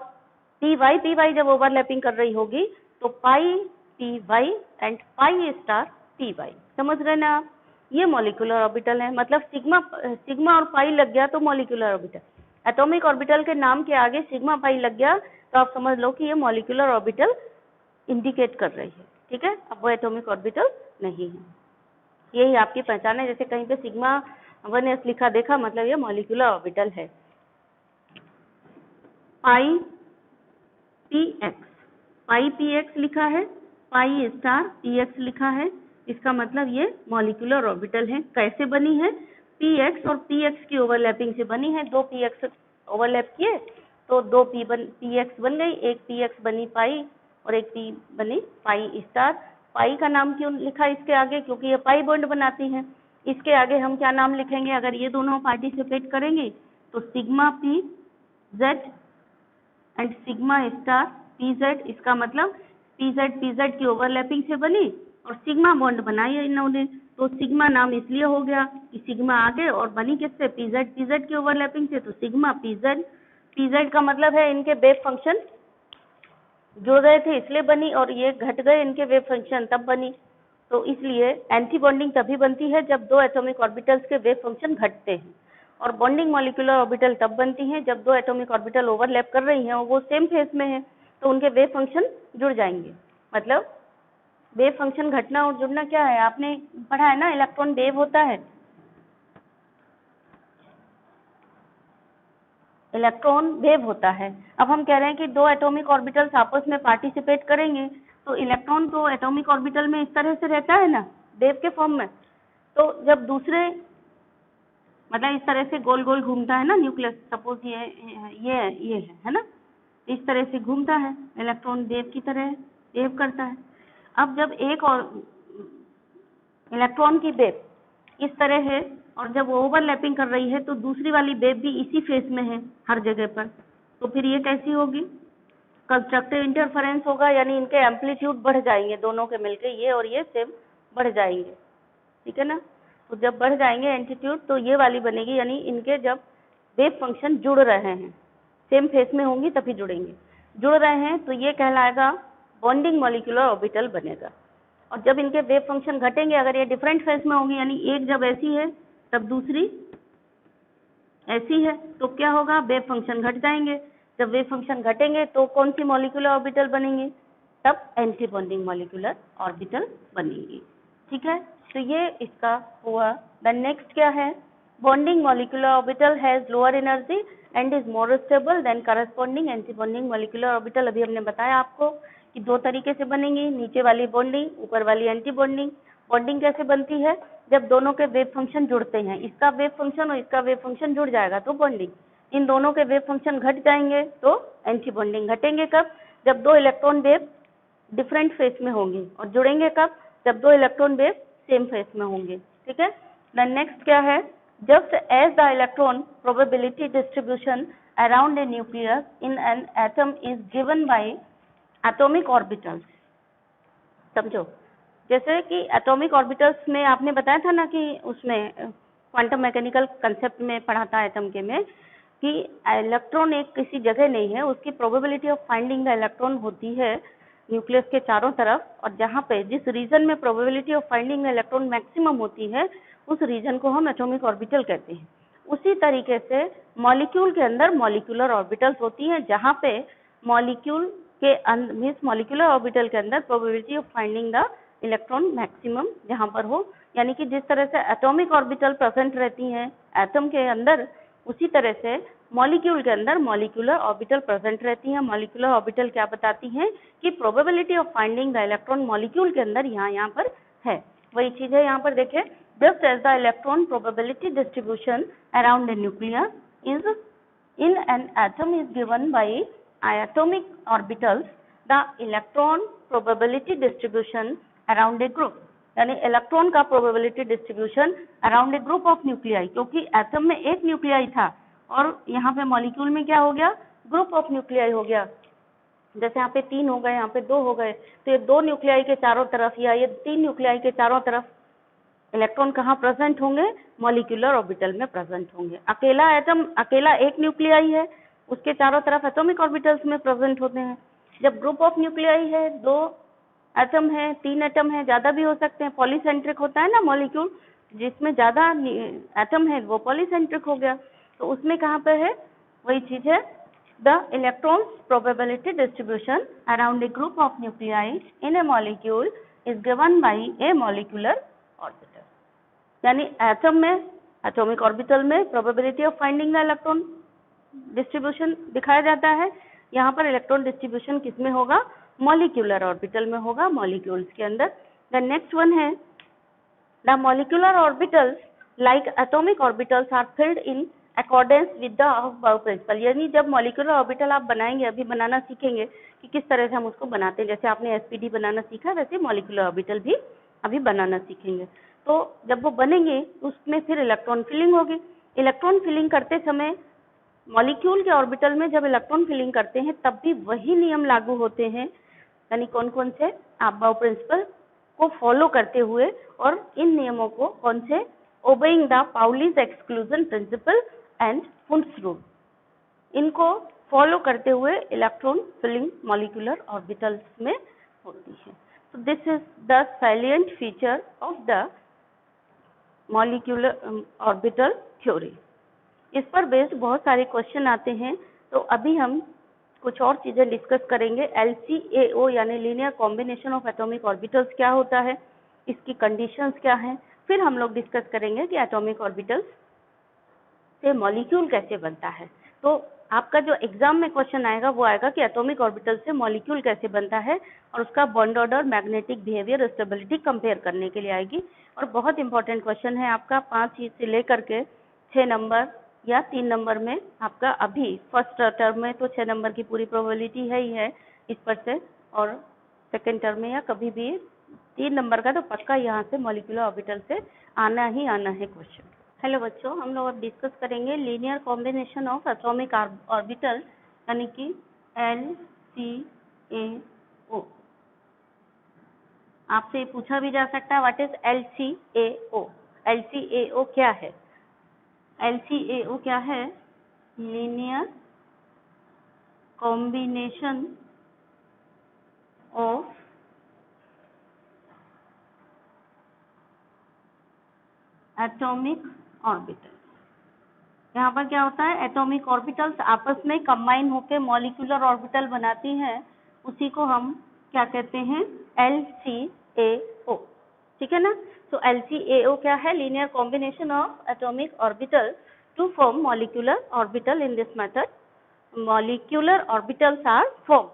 पी वाई जब ओवरलैपिंग कर रही होगी तो pi P Y and pi star P Y. समझ रहे ना आप? ये मॉलिक्यूलर ऑर्बिटल है। मतलब सिग्मा और पाई लग गया तो मॉलिक्यूलर ऑर्बिटल। एटॉमिक ऑर्बिटल के नाम के आगे सिग्मा पाई लग गया तो आप समझ लो कि ये मॉलिक्यूलर ऑर्बिटल इंडिकेट कर रही है। ठीक है, अब वो एटॉमिक ऑर्बिटल नहीं है। यही आपकी पहचान है। जैसे कहीं पे सिग्मा 1s लिखा देखा, मतलब ये मॉलिक्यूलर ऑर्बिटल है। पाई पी एक्स लिखा है, पाई स्टार पी एक्स लिखा है, इसका मतलब ये मॉलिक्यूलर ऑर्बिटल है। कैसे बनी है? पी एक्स और पी एक्स की ओवरलैपिंग से बनी है। दो पी एक्स ओवरलैप किए तो दो पी एक्स बन गई। एक पी एक्स बनी पाई और एक पी बनी पाई स्टार। पाई का नाम क्यों लिखा इसके आगे? क्योंकि ये पाई बॉन्ड बनाती है। इसके आगे हम क्या नाम लिखेंगे? अगर ये दोनों पार्टिसिपेट करेंगे तो sigma P Z and sigma star P Z. इसका मतलब पी जेड की ओवरलैपिंग से बनी और सिग्मा बॉन्ड बनाई है इन्होंने, तो सिग्मा नाम इसलिए हो गया कि सिग्मा आगे और बनी किससे? पी जेड की ओवरलैपिंग से, तो सिग्मा पी जेड का मतलब है इनके वेव फंक्शन जुड़ गए थे इसलिए बनी, और ये घट गए इनके वेव फंक्शन तब बनी। तो इसलिए एंटी बॉन्डिंग तभी बनती है जब दो एटॉमिक ऑर्बिटल्स के वेव फंक्शन घटते हैं, और बॉन्डिंग मॉलिक्यूलर ऑर्बिटल तब बनती है जब दो एटॉमिक ऑर्बिटल ओवरलैप कर रही हैं और वो सेम फेज में है, तो उनके वेव फंक्शन जुड़ जाएंगे। मतलब वेव फंक्शन घटना और जुड़ना क्या है? आपने पढ़ा है ना, इलेक्ट्रॉन वेव होता है। इलेक्ट्रॉन वेव होता है। अब हम कह रहे हैं कि दो एटॉमिक ऑर्बिटल्स आपस में पार्टिसिपेट करेंगे तो इलेक्ट्रॉन तो एटॉमिक ऑर्बिटल में इस तरह से रहता है ना, वेव के फॉर्म में। तो जब दूसरे मतलब इस तरह से गोल गोल घूमता है ना न्यूक्लियस, सपोज ये है ना, इस तरह से घूमता है इलेक्ट्रॉन, वेव की तरह वेव करता है। अब जब एक और इलेक्ट्रॉन की वेव इस तरह है और जब वो ओवरलैपिंग कर रही है तो दूसरी वाली वेव भी इसी फेज में है हर जगह पर, तो फिर ये कैसी होगी? कंस्ट्रक्टिव इंटरफेरेंस होगा, यानी इनके एम्पलीट्यूड बढ़ जाएंगे दोनों के मिलके, ये और ये सेम बढ़ जाएंगे। ठीक है ना? तो जब बढ़ जाएंगे एम्पलीट्यूड तो ये वाली बनेगी, यानी इनके जब वेव फंक्शन जुड़ रहे हैं, सेम फेज में होंगी तभी जुड़ेंगे। जुड़ रहे हैं तो ये कहलाएगा बॉन्डिंग मॉलिक्यूलर ऑर्बिटल बनेगा। और जब इनके वेव फंक्शन घटेंगे, अगर ये डिफरेंट फेज में होंगी, यानी एक जब ऐसी है तब दूसरी ऐसी है, तो क्या होगा? वेव फंक्शन घट जाएंगे। जब वेव फंक्शन घटेंगे तो कौन सी मॉलिक्यूलर ऑर्बिटल बनेंगी? तब एंटी बॉन्डिंग मॉलिक्यूलर ऑर्बिटल बनेंगी। ठीक है, तो ये इसका हुआ। द नेक्स्ट क्या है? Bonding molecular orbital has lower energy and is more stable then corresponding anti bonding molecular orbital. अभी हमने बताया आपको कि दो तरीके से बनेंगी, नीचे वाली बॉन्डिंग, ऊपर वाली एंटी बॉन्डिंग। बॉन्डिंग कैसे बनती है? जब दोनों के वेव फंक्शन जुड़ते हैं, इसका वेव फंक्शन और इसका वेव फंक्शन जुड़ जाएगा तो बॉन्डिंग। इन दोनों के वेव फंक्शन घट जाएंगे तो एंटी बॉन्डिंग। घटेंगे कब? जब दो इलेक्ट्रॉन वेव डिफरेंट फेज में होंगी, और जुड़ेंगे कब? जब दो इलेक्ट्रॉन वेव सेम फेज में होंगे। ठीक है, द नेक्स्ट क्या है? Just as the electron probability distribution around a nucleus in an atom is given by atomic orbitals. समझो, जैसे कि एटॉमिक ऑर्बिटल्स में आपने बताया था ना कि उसमें क्वांटम मैकेनिकल कंसेप्ट में पढ़ा था एटम के में, कि इलेक्ट्रॉन एक किसी जगह नहीं है, उसकी probability of finding the electron होती है न्यूक्लियस के चारों तरफ, और जहाँ पे जिस रीजन में probability of finding the electron maximum होती है उस रीजन को हम एटॉमिक ऑर्बिटल कहते हैं। उसी तरीके से मॉलिक्यूल के अंदर मॉलिक्यूलर ऑर्बिटल्स होती हैं, जहाँ पे मॉलिक्यूल के अंदर मॉलिक्यूलर ऑर्बिटल के अंदर probability of finding the electron maximum जहाँ पर हो, यानी कि जिस तरह से एटॉमिक ऑर्बिटल प्रेजेंट रहती हैं एटम के अंदर, उसी तरह से मॉलिक्यूल के अंदर मॉलिक्यूलर ऑर्बिटल प्रेजेंट रहती हैं। मॉलिक्यूलर ऑर्बिटल क्या बताती हैं? कि probability of finding the electron molecule के अंदर यहाँ पर है। वही चीज है यहाँ पर, देखिए, just as the electron probability distribution around a nucleus is in an atom is given by atomic orbitals, the electron probability distribution around a group, यानी इलेक्ट्रॉन का probability distribution around A group of nuclei, क्योंकि atom में एक nuclei था और यहाँ पे molecule में क्या हो गया? ग्रुप ऑफ न्यूक्लियाई हो गया। जैसे यहाँ पे 3 हो गए, यहाँ पे 2 हो गए, तो ये 2 न्यूक्लियाई के चारों तरफ या ये 3 न्यूक्लियाई के चारों तरफ इलेक्ट्रॉन कहाँ प्रेजेंट होंगे? मॉलिक्यूलर ऑर्बिटल में प्रेजेंट होंगे। अकेला एटम, अकेला एक न्यूक्लियाई है, उसके चारों तरफ एटॉमिक ऑर्बिटल्स में प्रेजेंट होते हैं। जब ग्रुप ऑफ न्यूक्लियाई है, 2 एटम है, 3 एटम है, ज्यादा भी हो सकते हैं, पॉलीसेंट्रिक होता है ना मॉलिक्यूल, जिसमें ज्यादा एटम है वो पॉलीसेंट्रिक हो गया। तो उसमें कहाँ पे है? वही चीज है, the electrons probability distribution around A group of nuclei in a molecule is given by A molecular orbital. यानी एटम में, एटॉमिक ऑर्बिटल में probability of finding the electron distribution दिखाया जाता है। यहाँ पर इलेक्ट्रॉन डिस्ट्रीब्यूशन किसमें होगा? मॉलिक्यूलर ऑर्बिटल में होगा, मॉलिक्यूल्स के अंदर। द नेक्स्ट वन है, the molecular orbitals like atomic orbitals are filled in accordance with the above principle. यानी जब मॉलिक्यूलर ऑर्बिटल आप बनाएंगे, अभी बनाना सीखेंगे कि किस तरह से हम उसको बनाते हैं। जैसे आपने एसपीडी बनाना सीखा, वैसे मॉलिक्यूलर ऑर्बिटल भी अभी बनाना सीखेंगे। तो जब वो बनेंगे उसमें फिर इलेक्ट्रॉन फिलिंग होगी। इलेक्ट्रॉन फिलिंग करते समय मॉलिक्यूल के ऑर्बिटल में जब इलेक्ट्रॉन फिलिंग करते हैं तब भी वही नियम लागू होते हैं। यानी कौन कौन से? अबव प्रिंसिपल को फॉलो करते हुए, और इन नियमों को कौन से? Obeying the Pauli's exclusion principle and wounds rule. इनको फॉलो करते हुए इलेक्ट्रॉन फिलिंग मॉलिक्यूलर ऑर्बिटल्स में होती है। तो this is the salient feature of the molecular orbital theory. इस पर बेस्ड बहुत सारे क्वेश्चन आते हैं, तो अभी हम कुछ और चीजें डिस्कस करेंगे। LCAO यानी linear combination of atomic orbitals क्या होता है, इसकी कंडीशंस क्या हैं, फिर हम लोग डिस्कस करेंगे कि एटॉमिक ऑर्बिटल्स से मॉलिक्यूल कैसे बनता है। तो आपका जो एग्जाम में क्वेश्चन आएगा वो आएगा कि एटॉमिक ऑर्बिटल से मॉलिक्यूल कैसे बनता है, और उसका bond order, magnetic behaviour, stability compare करने के लिए आएगी। और बहुत इंपॉर्टेंट क्वेश्चन है आपका, 5 से लेकर के 6 नंबर या 3 नंबर में आपका। अभी फर्स्ट टर्म में तो 6 नंबर की पूरी प्रोबेबिलिटी है ही है इस पर से, और सेकेंड टर्म में या कभी भी 3 नंबर का तो पक्का यहाँ से मॉलिक्यूलर ऑर्बिटल से आना ही आना है क्वेश्चन। हेलो बच्चों, हम लोग अब डिस्कस करेंगे linear combination of atomic orbital, यानी कि LCAO। आपसे पूछा भी जा सकता है व्हाट इज LCAO। LCAO क्या है? LCAO क्या है? Linear combination of atomic orbital. यहाँ पर क्या होता है? एटॉमिक ऑर्बिटल्स आपस में कंबाइन होकर मॉलिक्यूलर ऑर्बिटल बनाती हैं, उसी को हम क्या कहते हैं? LCAO। ठीक है ना? तो LCAO क्या है? Linear combination of atomic orbital to form molecular orbital. In this method molecular orbitals are form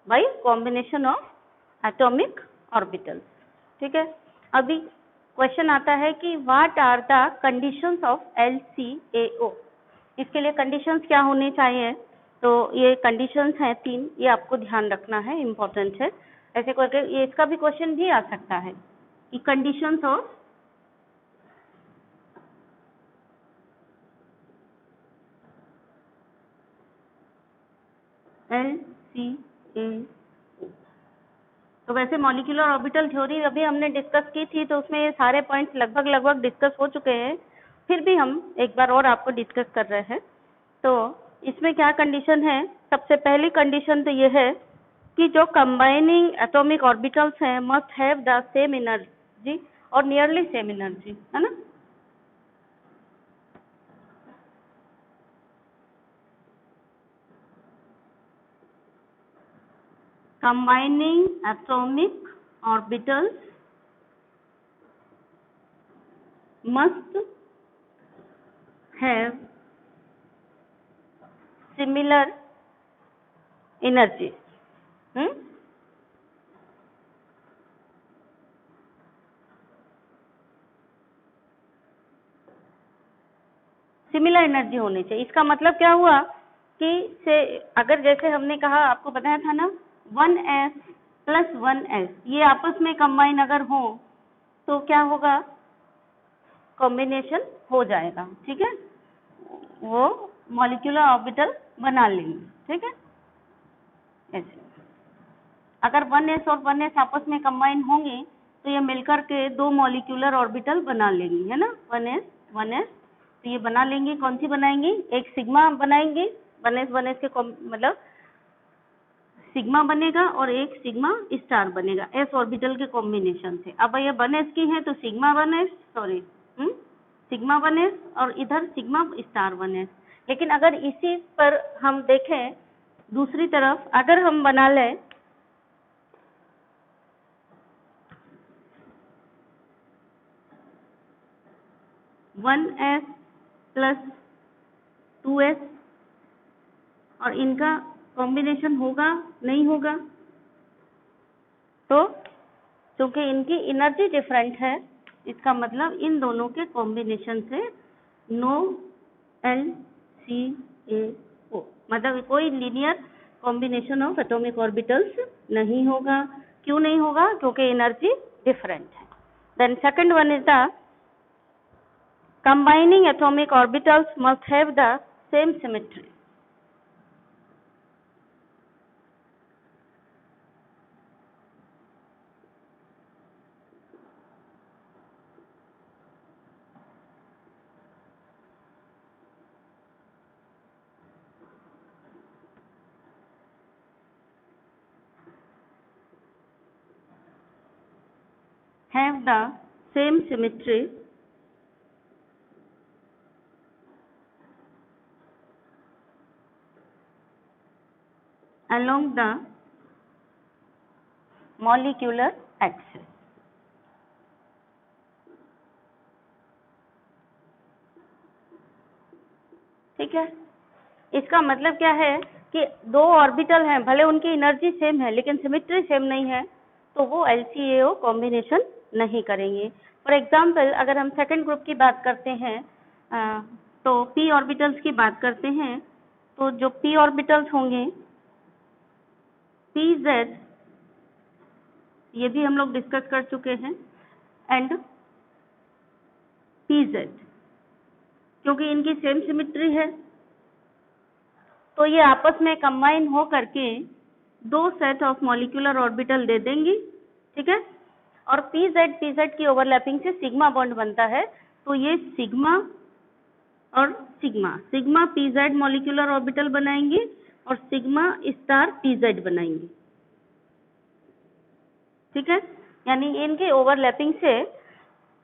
by combination of atomic orbitals. ठीक है, अभी क्वेश्चन आता है कि what are the conditions of LCAO। इसके लिए कंडीशंस क्या होनी चाहिए? तो ये कंडीशंस हैं 3, ये आपको ध्यान रखना है, इम्पोर्टेंट है। ऐसे करके ये इसका भी क्वेश्चन भी आ सकता है कि कंडीशंस ऑफ LCAO। तो वैसे मॉलिक्यूलर ऑर्बिटल थ्योरी अभी हमने डिस्कस की थी, तो उसमें ये सारे पॉइंट्स लगभग डिस्कस हो चुके हैं, फिर भी हम एक बार और आपको डिस्कस कर रहे हैं। तो इसमें क्या कंडीशन है? सबसे पहली कंडीशन तो ये है कि जो कंबाइनिंग एटॉमिक ऑर्बिटल्स हैं must have the same energy और नियरली सेम एनर्जी, है ना? Combining atomic orbitals must have similar energy. Similar energy होनी चाहिए। इसका मतलब क्या हुआ कि से अगर जैसे हमने कहा, आपको बताया था ना, 1s प्लस 1s ये आपस में कंबाइन अगर हो तो क्या होगा? कॉम्बिनेशन हो जाएगा। ठीक है, वो मॉलिक्यूलर ऑर्बिटल बना लेंगे। ठीक है, ऐसे। अगर 1s और 1s आपस में कंबाइन होंगे तो ये मिलकर के दो मॉलिक्यूलर ऑर्बिटल बना लेंगी, है ना, 1s तो ये बना लेंगे। कौन सी बनाएंगे? एक सिग्मा बनाएंगे, 1s के मतलब सिग्मा बनेगा और एक सिग्मा स्टार बनेगा s ऑर्बिटल के कॉम्बिनेशन से। अब ये 1s की है तो sigma 1s, sorry sigma 1s और इधर सिग्मा स्टार 1s। लेकिन अगर इसी पर हम देखें दूसरी तरफ, अगर हम बना लें वन एस प्लस 2s और इनका कॉम्बिनेशन होगा नहीं होगा? तो क्योंकि इनकी एनर्जी डिफरेंट है, इसका मतलब इन दोनों के कॉम्बिनेशन से नो LCAO, मतलब कोई linear combination of atomic orbitals नहीं होगा। क्यों नहीं होगा? क्योंकि एनर्जी डिफरेंट है। Then second one is the combining atomic orbitals must have the same symmetry. Have the same symmetry along the molecular axis. ठीक है, इसका मतलब क्या है कि दो ऑर्बिटल हैं, भले उनकी एनर्जी सेम है लेकिन सिमेट्री सेम नहीं है, तो वो LCAO कॉम्बिनेशन नहीं करेंगे। फॉर एग्जाम्पल अगर हम सेकंड ग्रुप की बात करते हैं तो p ऑर्बिटल्स की बात करते हैं, तो जो p ऑर्बिटल्स होंगे PZ, ये भी हम लोग डिस्कस कर चुके हैं, एंड PZ, क्योंकि इनकी सेम सिमेट्री है तो ये आपस में कंबाइन हो करके दो सेट ऑफ मॉलिक्यूलर ऑर्बिटल दे देंगी। ठीक है, और PZ की ओवरलैपिंग से सिग्मा बॉन्ड बनता है, तो ये सिग्मा और सिग्मा PZ मॉलिक्यूलर ऑर्बिटल बनाएंगे और सिग्मा स्टार PZ बनाएंगे। ठीक है, यानी इनके ओवरलैपिंग से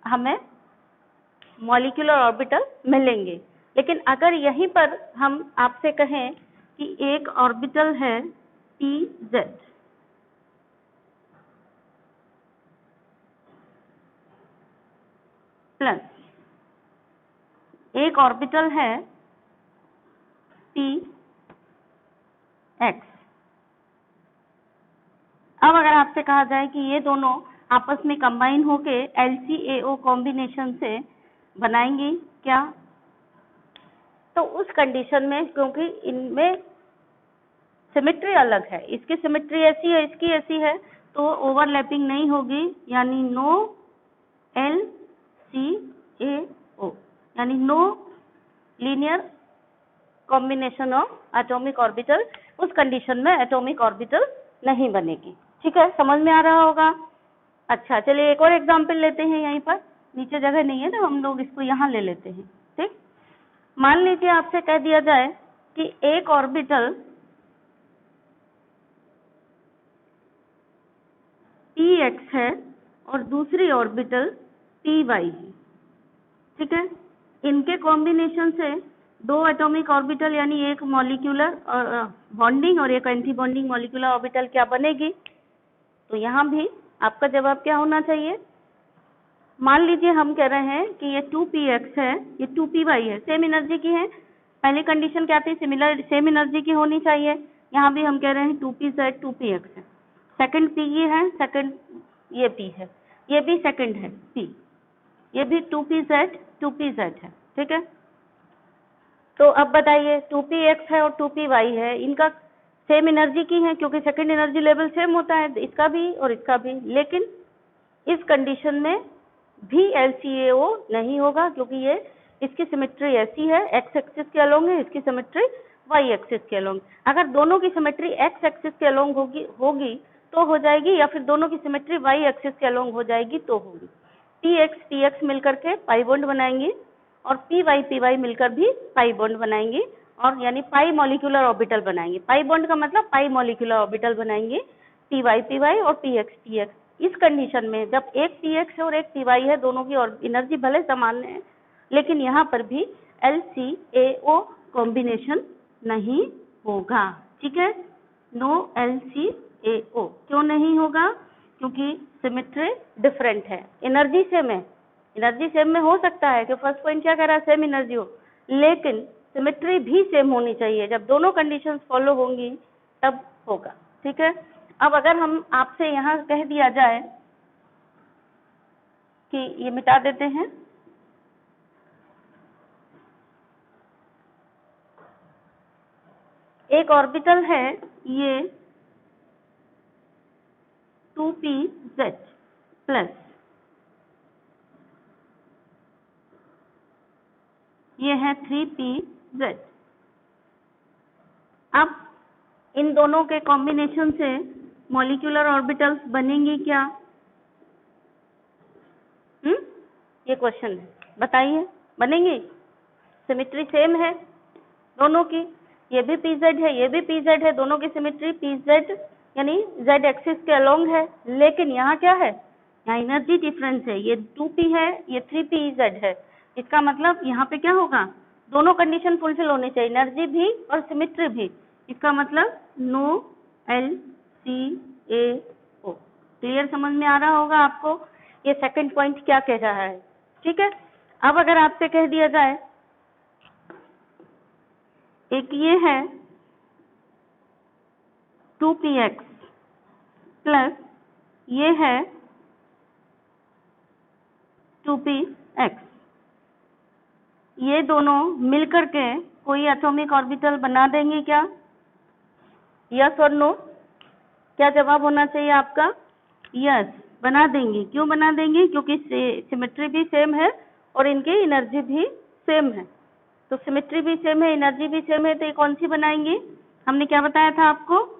हमें मॉलिक्यूलर ऑर्बिटल मिलेंगे। लेकिन अगर यहीं पर हम आपसे कहें कि एक ऑर्बिटल है PZ प्लस एक ऑर्बिटल है PX, अब अगर आपसे कहा जाए कि ये दोनों आपस में कंबाइन होके LCAO कॉम्बिनेशन से बनाएंगी क्या? तो उस कंडीशन में, क्योंकि इनमें सिमेट्री अलग है, इसकी सिमेट्री ऐसी है, इसकी ऐसी है, तो ओवरलैपिंग नहीं होगी, यानी नो LCAO, यानी no linear combination of atomic orbital. उस कंडीशन में एटॉमिक ऑर्बिटल नहीं बनेगी। ठीक है, समझ में आ रहा होगा? अच्छा, चलिए एक और एग्जांपल लेते हैं। यहीं पर नीचे जगह नहीं है तो हम लोग इसको यहाँ ले लेते हैं। ठीक, मान लीजिए आपसे कह दिया जाए कि एक ऑर्बिटल PX है और दूसरी ऑर्बिटल PY है। ठीक है, इनके कॉम्बिनेशन से दो एटॉमिक ऑर्बिटल यानी एक मॉलिक्यूलर बॉन्डिंग और एक एंटी बॉन्डिंग मॉलिक्यूलर ऑर्बिटल क्या बनेगी? तो यहाँ भी आपका जवाब क्या होना चाहिए? मान लीजिए हम कह रहे हैं कि ये 2px है, ये 2py है, सेम एनर्जी की है। पहली कंडीशन क्या थी? सेम एनर्जी की होनी चाहिए। यहाँ भी हम कह रहे हैं 2pz 2px है। सेकंड p ये है, सेकंड ये p है, ये भी सेकंड है p, ये भी 2pz 2pz है। ठीक है, तो अब बताइए 2px है और 2py है, इनका सेम एनर्जी की है क्योंकि सेकंड एनर्जी लेवल सेम होता है, इसका भी और इसका भी। लेकिन इस कंडीशन में भी LCAO नहीं होगा क्योंकि ये इसकी सिमेट्री ऐसी है, x एक्सिस के अलोंग है, इसकी सिमेट्री y एक्सिस के अलोंग। अगर दोनों की सिमेट्री x एक्सिस के अलोंग होगी तो हो जाएगी, या फिर दोनों की सिमेट्री वाई एक्सिस के अलोंग हो जाएगी तो होगी। पी एक्स मिलकर के पाई बॉन्ड बनाएंगे और पी वाई मिलकर भी पाई बॉन्ड बनाएंगे, और यानी पाई मॉलिक्यूलर ऑर्बिटल बनाएंगे। पाई बॉन्ड का मतलब पाई मॉलिक्यूलर ऑर्बिटल बनाएंगे, पी वाई और पी एक्स। इस कंडीशन में जब एक पी एक्स है और एक पी वाई है, दोनों की एनर्जी भले समान है, लेकिन यहाँ पर भी LCAO कॉम्बिनेशन नहीं होगा। ठीक है, नो LCAO। क्यों नहीं होगा? क्योंकि सिमेट्री डिफरेंट है, एनर्जी सेम है। एनर्जी सेम में हो सकता है कि फर्स्ट पॉइंट क्या कह रहा है, सेम एनर्जी हो, लेकिन सिमेट्री भी सेम होनी चाहिए। जब दोनों कंडीशंस फॉलो होंगी तब होगा। ठीक है, अब अगर हम आपसे यहाँ कह दिया जाए कि ये मिटा देते हैं, एक ऑर्बिटल है ये 2pz प्लस ये है 3pz। अब इन दोनों के कॉम्बिनेशन से मॉलिक्यूलर ऑर्बिटल्स बनेंगी क्या? ये क्वेश्चन है, बताइए बनेंगी? सिमेट्री सेम है दोनों की, ये भी pz है, ये भी pz है, दोनों की सिमेट्री pz यानी z एक्सिस के अलोंग है, लेकिन यहाँ क्या है, यहाँ एनर्जी डिफरेंस है, ये 2p है, ये 3pz है। इसका मतलब यहाँ पे क्या होगा, दोनों कंडीशन फुलफिल होनी चाहिए, एनर्जी भी और सिमेट्री भी। इसका मतलब नो LCAO। क्लियर, समझ में आ रहा होगा आपको ये सेकंड पॉइंट क्या कह रहा है। ठीक है, अब अगर आपसे कह दिया जाए, एक ये है 2px प्लस ये है 2px, ये दोनों मिलकर के कोई एटॉमिक ऑर्बिटल बना देंगे क्या? यस और नो? क्या जवाब होना चाहिए आपका? यस, बना देंगे। क्यों बना देंगे? क्योंकि सिमेट्री भी सेम है और इनकी एनर्जी भी सेम है। तो सिमेट्री भी सेम है, एनर्जी भी सेम है, तो ये कौन सी बनाएंगी? हमने क्या बताया था आपको?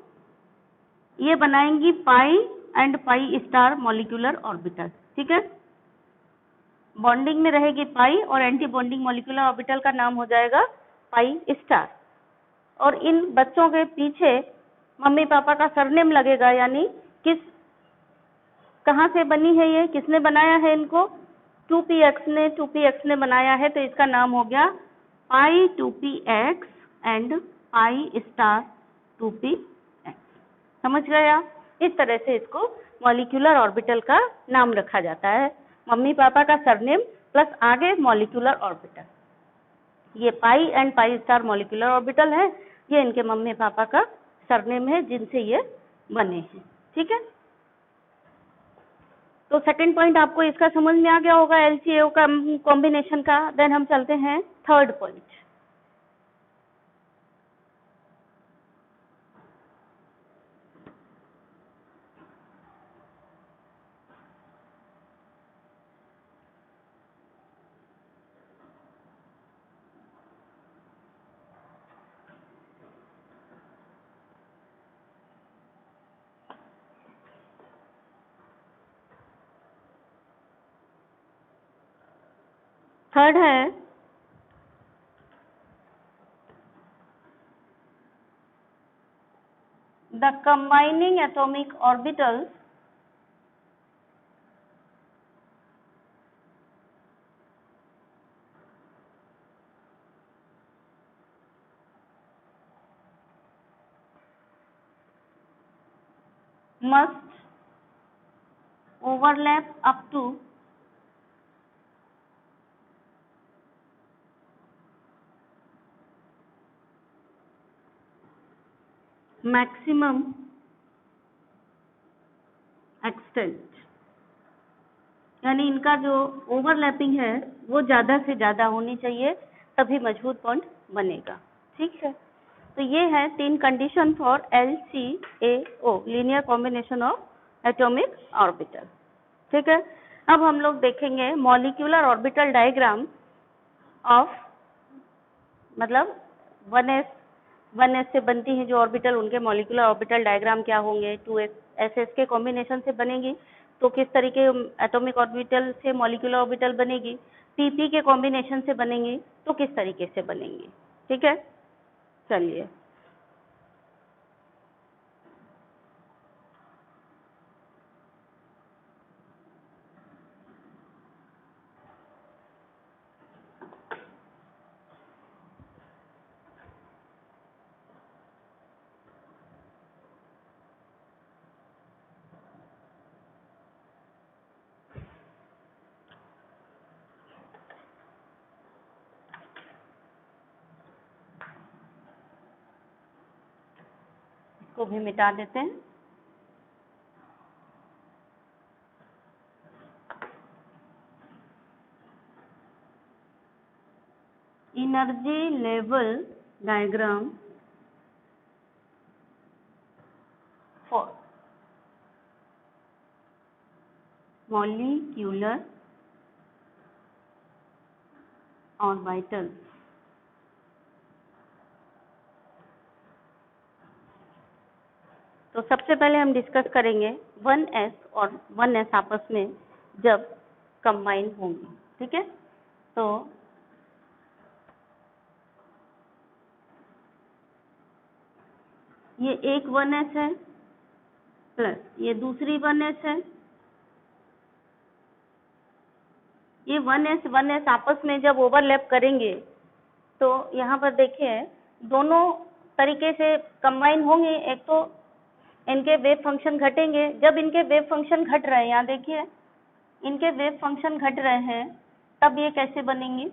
ये बनाएंगी pi and pi star molecular orbital. ठीक है, बॉन्डिंग में रहेगी पाई और एंटी बॉन्डिंग मॉलिक्यूलर ऑर्बिटल का नाम हो जाएगा पाई स्टार। और इन बच्चों के पीछे मम्मी पापा का सरनेम लगेगा, यानी कहाँ से बनी है ये, किसने बनाया है इनको? 2px ने बनाया है, तो इसका नाम हो गया पाई 2px and pi star 2px। समझ गए आप? इस तरह से इसको मॉलिक्यूलर ऑर्बिटल का नाम रखा जाता है, मम्मी पापा का सरनेम प्लस आगे मॉलिक्यूलर ऑर्बिटल। ये pi and pi star molecular orbital है, ये इनके मम्मी पापा का सरनेम है जिनसे ये बने हैं। ठीक है, तो सेकंड पॉइंट आपको इसका समझ में आ गया होगा, LCAO का कॉम्बिनेशन का। देन हम चलते हैं थर्ड पॉइंट। थर्ड है the combining atomic orbitals must overlap up to maximum extent, यानी इनका जो ओवरलैपिंग है वो ज्यादा से ज्यादा होनी चाहिए, तभी मजबूत बॉन्ड बनेगा। ठीक है, तो ये है 3 condition for LCAO, linear combination of atomic orbital. ठीक है, अब हम लोग देखेंगे मॉलिक्यूलर ऑर्बिटल डायग्राम ऑफ, मतलब 1s 1s से बनती हैं जो ऑर्बिटल, उनके मॉलिक्यूलर ऑर्बिटल डायग्राम क्या होंगे, 2s ss के कॉम्बिनेशन से बनेगी तो किस तरीके एटॉमिक ऑर्बिटल से मॉलिक्यूलर ऑर्बिटल बनेगी, pp के कॉम्बिनेशन से बनेंगी तो किस तरीके से बनेंगी। ठीक है, चलिए इसको भी मिटा देते हैं। Energy level diagram for molecular orbital. तो सबसे पहले हम डिस्कस करेंगे 1s और 1s आपस में जब कंबाइन होंगे। ठीक है, तो ये एक 1s है प्लस ये दूसरी 1s है, ये 1s आपस में जब ओवरलैप करेंगे तो यहाँ पर देखिए दोनों तरीके से कंबाइन होंगे। एक तो इनके वेव फंक्शन घटेंगे, जब इनके वेव फंक्शन घट रहे हैं, यहाँ देखिए इनके वेव फंक्शन घट रहे हैं, तब ये कैसे बनेंगे।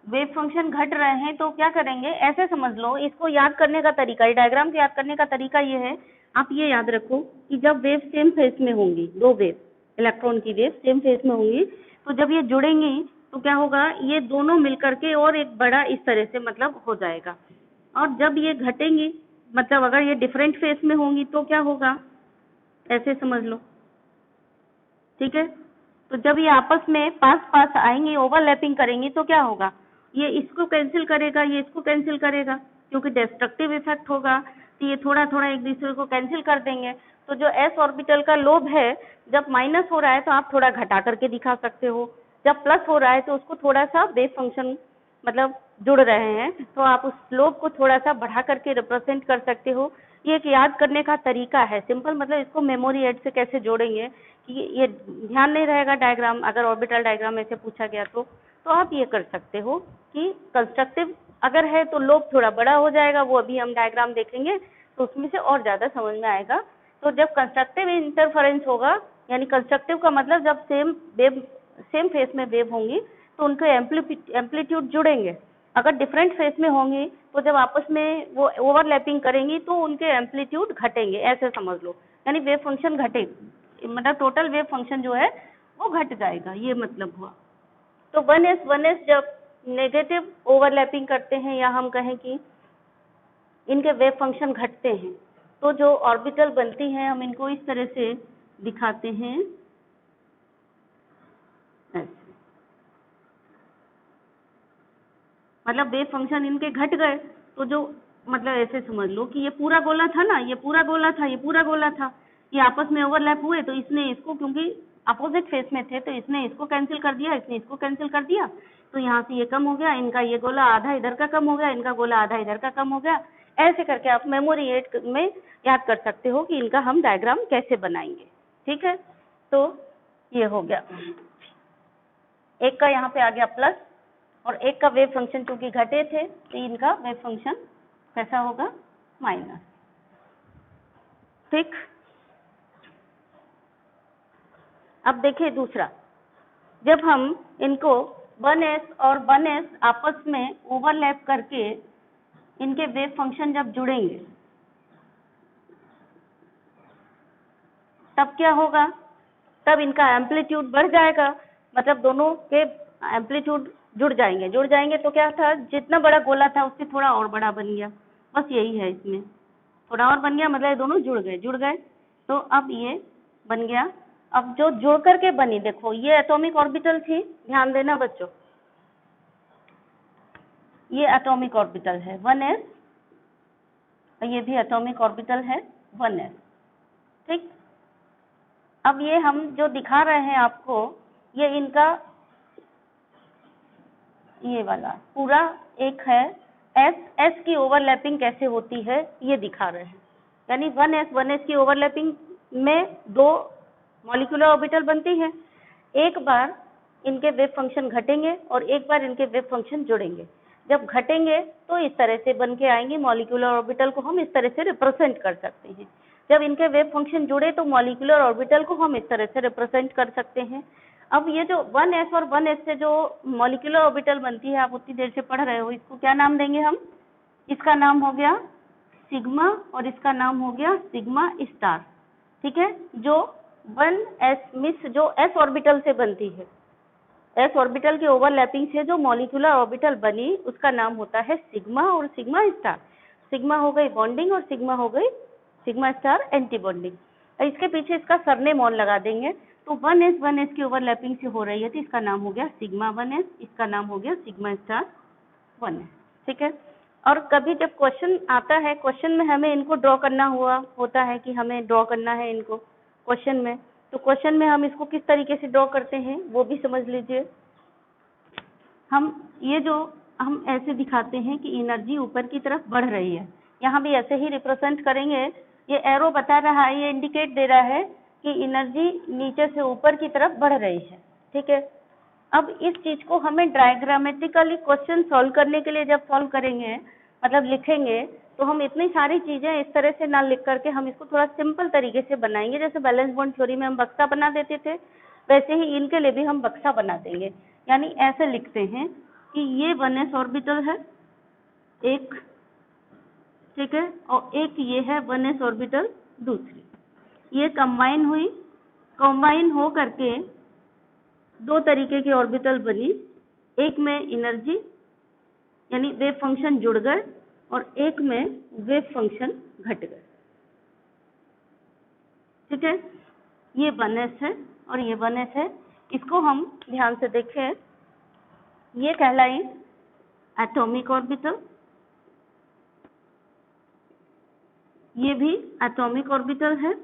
वेव फंक्शन घट रहे हैं तो क्या करेंगे, ऐसे समझ लो, इसको याद करने का तरीका, ये डायग्राम को याद करने का तरीका ये है, आप ये याद रखो कि जब वेव सेम फेज में होंगी, दो वेव इलेक्ट्रॉन की वेव सेम फेज में होंगी, तो जब ये जुड़ेंगी तो क्या होगा, ये दोनों मिलकर के और एक बड़ा इस तरह से मतलब हो जाएगा। और जब ये घटेंगी, मतलब अगर ये डिफरेंट फेज में होंगी तो क्या होगा, ऐसे समझ लो। ठीक है, तो जब ये आपस में पास पास आएंगी, ओवरलैपिंग करेंगी तो क्या होगा, ये इसको कैंसिल करेगा, ये इसको कैंसिल करेगा, क्योंकि डिस्ट्रक्टिव इफेक्ट होगा तो ये थोड़ा थोड़ा एक दूसरे को कैंसिल कर देंगे। तो जो s ऑर्बिटल का लोब है, जब माइनस हो रहा है तो आप थोड़ा घटा करके दिखा सकते हो, जब प्लस हो रहा है तो उसको थोड़ा सा वेव फंक्शन मतलब जुड़ रहे हैं तो आप उस लोब को थोड़ा सा बढ़ा करके रिप्रेजेंट कर सकते हो। ये एक याद करने का तरीका है, सिंपल, मतलब इसको मेमोरी एड से कैसे जोड़ेंगे कि ये ध्यान नहीं रहेगा डायग्राम, अगर ऑर्बिटल डायग्राम ऐसे पूछा गया तो आप ये कर सकते हो कि कंस्ट्रक्टिव अगर है तो लोब थोड़ा बड़ा हो जाएगा, वो अभी हम डायग्राम देखेंगे तो उसमें से और ज्यादा समझ में आएगा। तो जब कंस्ट्रक्टिव इंटरफेरेंस होगा, यानी कंस्ट्रक्टिव का मतलब जब सेम फेस में वेव होंगी तो उनके एम्पलीट्यूड जुड़ेंगे। अगर डिफरेंट फेस में होंगी तो जब आपस में वो ओवरलैपिंग करेंगी तो उनके एम्पलीट्यूड घटेंगे, ऐसे समझ लो, यानी वेव फंक्शन घटे, मतलब टोटल वेव फंक्शन जो है वो घट जाएगा, ये मतलब हुआ। तो 1s जब नेगेटिव ओवरलैपिंग करते हैं या हम कहें कि इनके वेव फंक्शन घटते हैं तो जो ऑर्बिटल बनती हैं हम इनको इस तरह से दिखाते हैं, ऐसे, मतलब वेव फंक्शन इनके घट गए तो जो मतलब ऐसे समझ लो कि ये पूरा गोला था ना, ये पूरा गोला था, ये पूरा गोला था, ये आपस में ओवरलैप हुए तो इसने इसको, क्योंकि अपोजिट फेस में थे तो इसने इसको कैंसिल कर दिया, इसने इसको कैंसिल कर दिया, तो यहाँ से ये कम हो गया, इनका ये गोला आधा इधर का कम हो गया, इनका गोला आधा इधर का कम हो गया। ऐसे करके आप मेमोरी एड में याद कर सकते हो कि इनका हम डायग्राम कैसे बनाएंगे। ठीक है, तो ये हो गया, एक का यहाँ पे आ गया प्लस और एक का वेव फंक्शन चूंकि घटे थे तो इनका वेव फंक्शन कैसा होगा, माइनस। ठीक, अब देखिए दूसरा, जब हम इनको 1s और 1s आपस में ओवरलैप करके इनके वेव फंक्शन जब जुड़ेंगे तब क्या होगा, तब इनका एम्पलीट्यूड बढ़ जाएगा, मतलब दोनों के एम्पलीट्यूड जुड़ जाएंगे तो क्या था, जितना बड़ा गोला था उससे थोड़ा और बड़ा बन गया, बस यही है, इसमें थोड़ा और बन गया, मतलब ये दोनों जुड़ गए तो अब ये बन गया अब जो जोड़ करके बनी, देखो ये एटॉमिक ऑर्बिटल थी, ध्यान देना बच्चों, ये एटॉमिक ऑर्बिटल है 1s, और ये भी एटॉमिक ऑर्बिटल है 1s, ठीक। अब ये हम जो दिखा रहे हैं आपको, ये इनका ये वाला पूरा एक है, s की ओवरलैपिंग कैसे होती है ये दिखा रहे हैं। यानी 1s की ओवरलैपिंग में दो मॉलिक्यूलर ऑर्बिटल बनती है, एक बार इनके वेव फंक्शन घटेंगे और एक बार इनके वेव फंक्शन जुड़ेंगे। जब घटेंगे तो इस तरह से बन के आएंगे, मॉलिक्यूलर ऑर्बिटल को हम इस तरह से रिप्रेजेंट कर सकते हैं। जब इनके वेव फंक्शन जुड़े तो मॉलिक्यूलर ऑर्बिटल को हम इस तरह से रिप्रेजेंट कर सकते हैं। अब ये जो 1s और 1s से जो मॉलिक्यूलर ऑर्बिटल बनती है, आप उतनी देर से पढ़ रहे हो, इसको क्या नाम देंगे हम? इसका नाम हो गया सिग्मा और इसका नाम हो गया सिग्मा स्टार, ठीक है। जो 1s मिस जो s ऑर्बिटल से बनती है, s ऑर्बिटल के ओवरलैपिंग से जो मॉलिक्यूलर ऑर्बिटल बनी उसका नाम होता है सिग्मा और सिग्मा स्टार। सिग्मा हो गई बॉन्डिंग और सिग्मा हो गई सिग्मा स्टार एंटी बॉन्डिंग। इसके पीछे इसका सरनेम ऑन लगा देंगे, तो 1s की ओवरलैपिंग से हो रही है तो इसका नाम हो गया सिग्मा 1s, इसका नाम हो गया सिग्मा स्टार 1s, ठीक है। और कभी जब क्वेश्चन आता है, क्वेश्चन में हमें इनको ड्रॉ करना होता है कि हमें ड्रॉ करना है इनको क्वेश्चन में, तो क्वेश्चन में हम इसको किस तरीके से ड्रॉ करते हैं वो भी समझ लीजिए। हम ऐसे दिखाते हैं कि एनर्जी ऊपर की तरफ बढ़ रही है, यहाँ भी ऐसे ही रिप्रेजेंट करेंगे। ये एरो बता रहा है, ये इंडिकेट दे रहा है कि एनर्जी नीचे से ऊपर की तरफ बढ़ रही है, ठीक है। अब इस चीज को हमें डायग्रामेटिकली क्वेश्चन सॉल्व करने के लिए जब सॉल्व करेंगे, मतलब लिखेंगे, तो हम इतनी सारी चीजें इस तरह से ना लिख करके हम इसको थोड़ा सिंपल तरीके से बनाएंगे। जैसे बैलेंस बॉन्ड थ्योरी में हम बक्सा बना देते थे, वैसे ही इनके लिए भी हम बक्सा बना देंगे। यानी ऐसे लिखते हैं कि ये 1s ऑर्बिटल है एक, ठीक है, और एक ये है 1s ऑर्बिटल दूसरी, ये कंबाइन हो करके दो तरीके की ऑर्बिटल बनी, एक में एनर्जी यानी वेव फंक्शन जुड़ गए और एक में वेव फंक्शन घट गए, ठीक है। ये 1s है और ये 1s है, इसको हम ध्यान से देखें, ये कहलाई एटॉमिक ऑर्बिटल, ये भी एटॉमिक ऑर्बिटल है,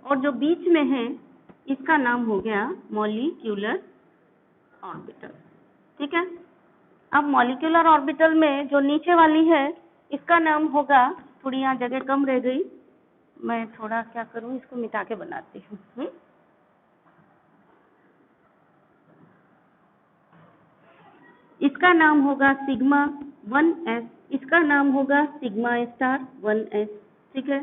और जो बीच में है इसका नाम हो गया मॉलिक्यूलर ऑर्बिटल, ठीक है। अब मॉलिक्यूलर ऑर्बिटल में जो नीचे वाली है इसका नाम होगा, थोड़ी यहाँ जगह कम रह गई, मैं थोड़ा क्या करूँ, इसको मिटा के बनाती हूँ। इसका नाम होगा सिग्मा 1s, इसका नाम होगा सिग्मा स्टार 1s, ठीक है।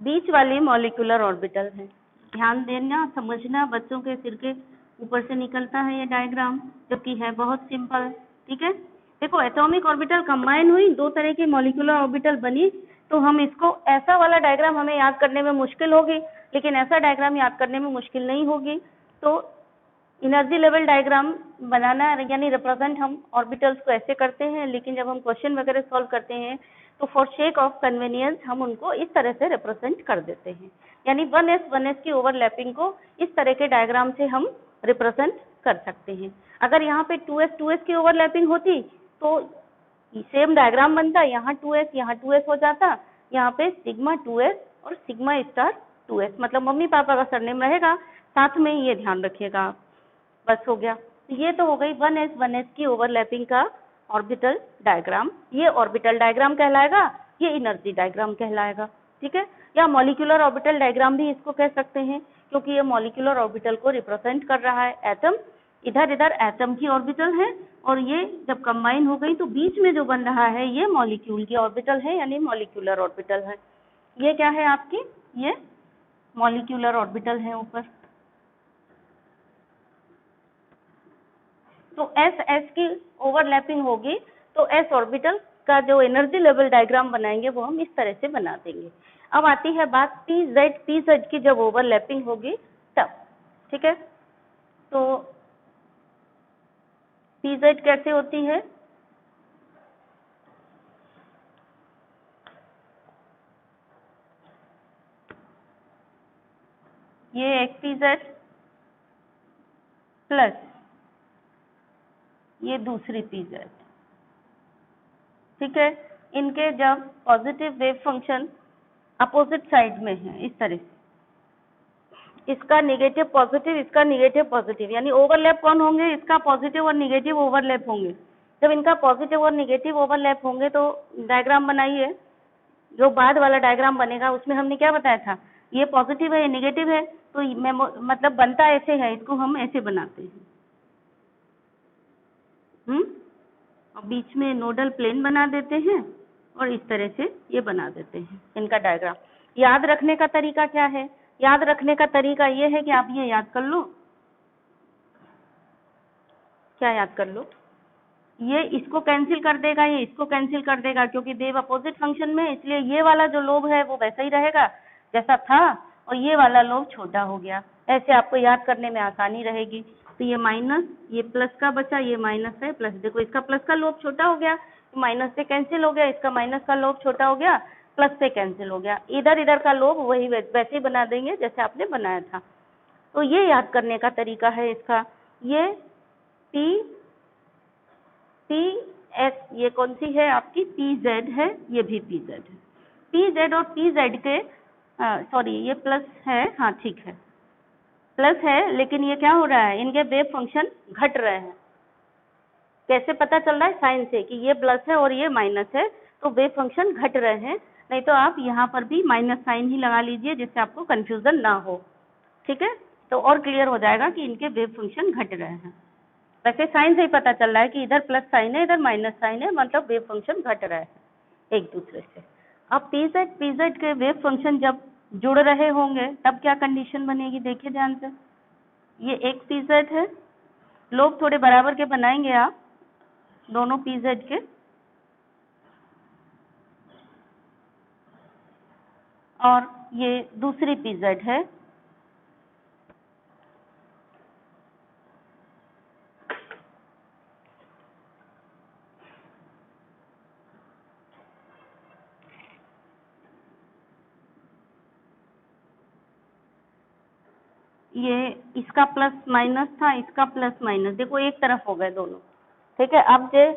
बीच वाली मॉलिक्यूलर ऑर्बिटल है, ध्यान देना, समझना, बच्चों के सिर के ऊपर से निकलता है ये डायग्राम, जबकि है बहुत सिंपल, ठीक है। देखो एटॉमिक ऑर्बिटल कंबाइन हुई, दो तरह की मॉलिक्यूलर ऑर्बिटल बनी, तो हम इसको ऐसा वाला डायग्राम हमें याद करने में मुश्किल होगी, लेकिन ऐसा डायग्राम याद करने में मुश्किल नहीं होगी। तो एनर्जी लेवल डायग्राम बनाना यानी रिप्रेजेंट हम ऑर्बिटल्स को ऐसे करते हैं, लेकिन जब हम क्वेश्चन वगैरह सॉल्व करते हैं तो फॉर शेक ऑफ कन्वीनियंस हम उनको इस तरह से रिप्रेजेंट कर देते हैं। यानी 1s की ओवरलैपिंग को इस तरह के डायग्राम से हम रिप्रेजेंट कर सकते हैं। अगर यहाँ पे 2s की ओवरलैपिंग होती तो सेम डायग्राम बनता, यहाँ 2s हो जाता, यहाँ पे सिग्मा 2s और सिग्मा स्टार 2s, मतलब मम्मी पापा का सरनेम रहेगा साथ में, ये ध्यान रखिएगा, बस हो गया। ये तो हो गई 1s की ओवरलैपिंग का ऑर्बिटल डायग्राम। ये ऑर्बिटल डायग्राम कहलाएगा, ये एनर्जी डायग्राम कहलाएगा, ठीक है। या मॉलिक्यूलर ऑर्बिटल डायग्राम भी इसको कह सकते हैं, क्योंकि ये मॉलिक्यूलर ऑर्बिटल को रिप्रेजेंट कर रहा है। एटम इधर एटम की ऑर्बिटल है, और ये जब कंबाइन हो गई तो बीच में जो बन रहा है ये मॉलिक्यूल की ऑर्बिटल है, यानी मॉलिक्यूलर ऑर्बिटल है। ये क्या है आपकी, ये मॉलिक्यूलर ऑर्बिटल है ऊपर। तो s की ओवरलैपिंग होगी तो s ऑर्बिटल का जो एनर्जी लेवल डायग्राम बनाएंगे वो हम इस तरह से बना देंगे। अब आती है बात pz की जब ओवरलैपिंग होगी तब, ठीक है। तो pz कैसे होती है, ये एक pz प्लस ये दूसरी pz, ठीक है। इनके जब positive wave function opposite side में है इस तरह से, इसका नेगेटिव पॉजिटिव, इसका नेगेटिव पॉजिटिव, यानी ओवरलैप कौन होंगे, इसका पॉजिटिव और नेगेटिव ओवरलैप होंगे। जब इनका पॉजिटिव और नेगेटिव ओवरलैप होंगे तो डायग्राम बनाइए। जो बाद वाला डायग्राम बनेगा उसमें हमने क्या बताया था, ये पॉजिटिव है ये नेगेटिव है, तो मतलब बनता ऐसे है, इसको हम ऐसे बनाते हैं। और बीच में नोडल प्लेन बना देते हैं और इस तरह से ये बना देते हैं इनका डायग्राम। याद रखने का तरीका क्या है, याद रखने का तरीका ये है कि आप ये याद कर लो, क्या याद कर लो, ये इसको कैंसिल कर देगा, ये इसको कैंसिल कर देगा, क्योंकि वेव अपोजिट फंक्शन में, इसलिए ये वाला जो लोब है वो वैसा ही रहेगा जैसा था, और ये वाला लोब छोटा हो गया। ऐसे आपको याद करने में आसानी रहेगी। तो ये माइनस, ये प्लस का बचा, ये माइनस है प्लस, देखो इसका प्लस का लोब छोटा हो गया, माइनस से कैंसिल हो गया, इसका माइनस का लोब छोटा हो गया, प्लस से कैंसिल हो गया। इधर इधर का लोब वही वैसे ही बना देंगे जैसे आपने बनाया था। तो ये याद करने का तरीका है इसका। ये पी एस, ये कौन सी है आपकी, पी जेड है, ये भी पी जेड है। पी जेड और पी जेड के सॉरी ये प्लस है, हाँ ठीक है प्लस है, लेकिन ये क्या हो रहा है, इनके वेव फंक्शन घट रहे हैं। कैसे पता चल रहा है, साइन से, कि ये प्लस है और ये माइनस है, तो वेव फंक्शन घट रहे हैं। नहीं तो आप यहाँ पर भी माइनस साइन ही लगा लीजिए जिससे आपको कंफ्यूजन ना हो, ठीक है। तो और क्लियर हो जाएगा कि इनके वेव फंक्शन घट रहे हैं। वैसे साइन से ही पता चल रहा है कि इधर प्लस साइन है इधर माइनस साइन है, मतलब वेव फंक्शन घट रहा है एक दूसरे से। अब पीजेड के वेव फंक्शन जब जुड़ रहे होंगे तब क्या कंडीशन बनेगी, देखिए ध्यान से। ये एक पीजेड है, लोग थोड़े बराबर के बनाएंगे आप दोनों पीजेड के, और ये दूसरी पीजेड है, ये इसका प्लस माइनस था, इसका प्लस माइनस, देखो एक तरफ हो गए दोनों, ठीक है। अब ये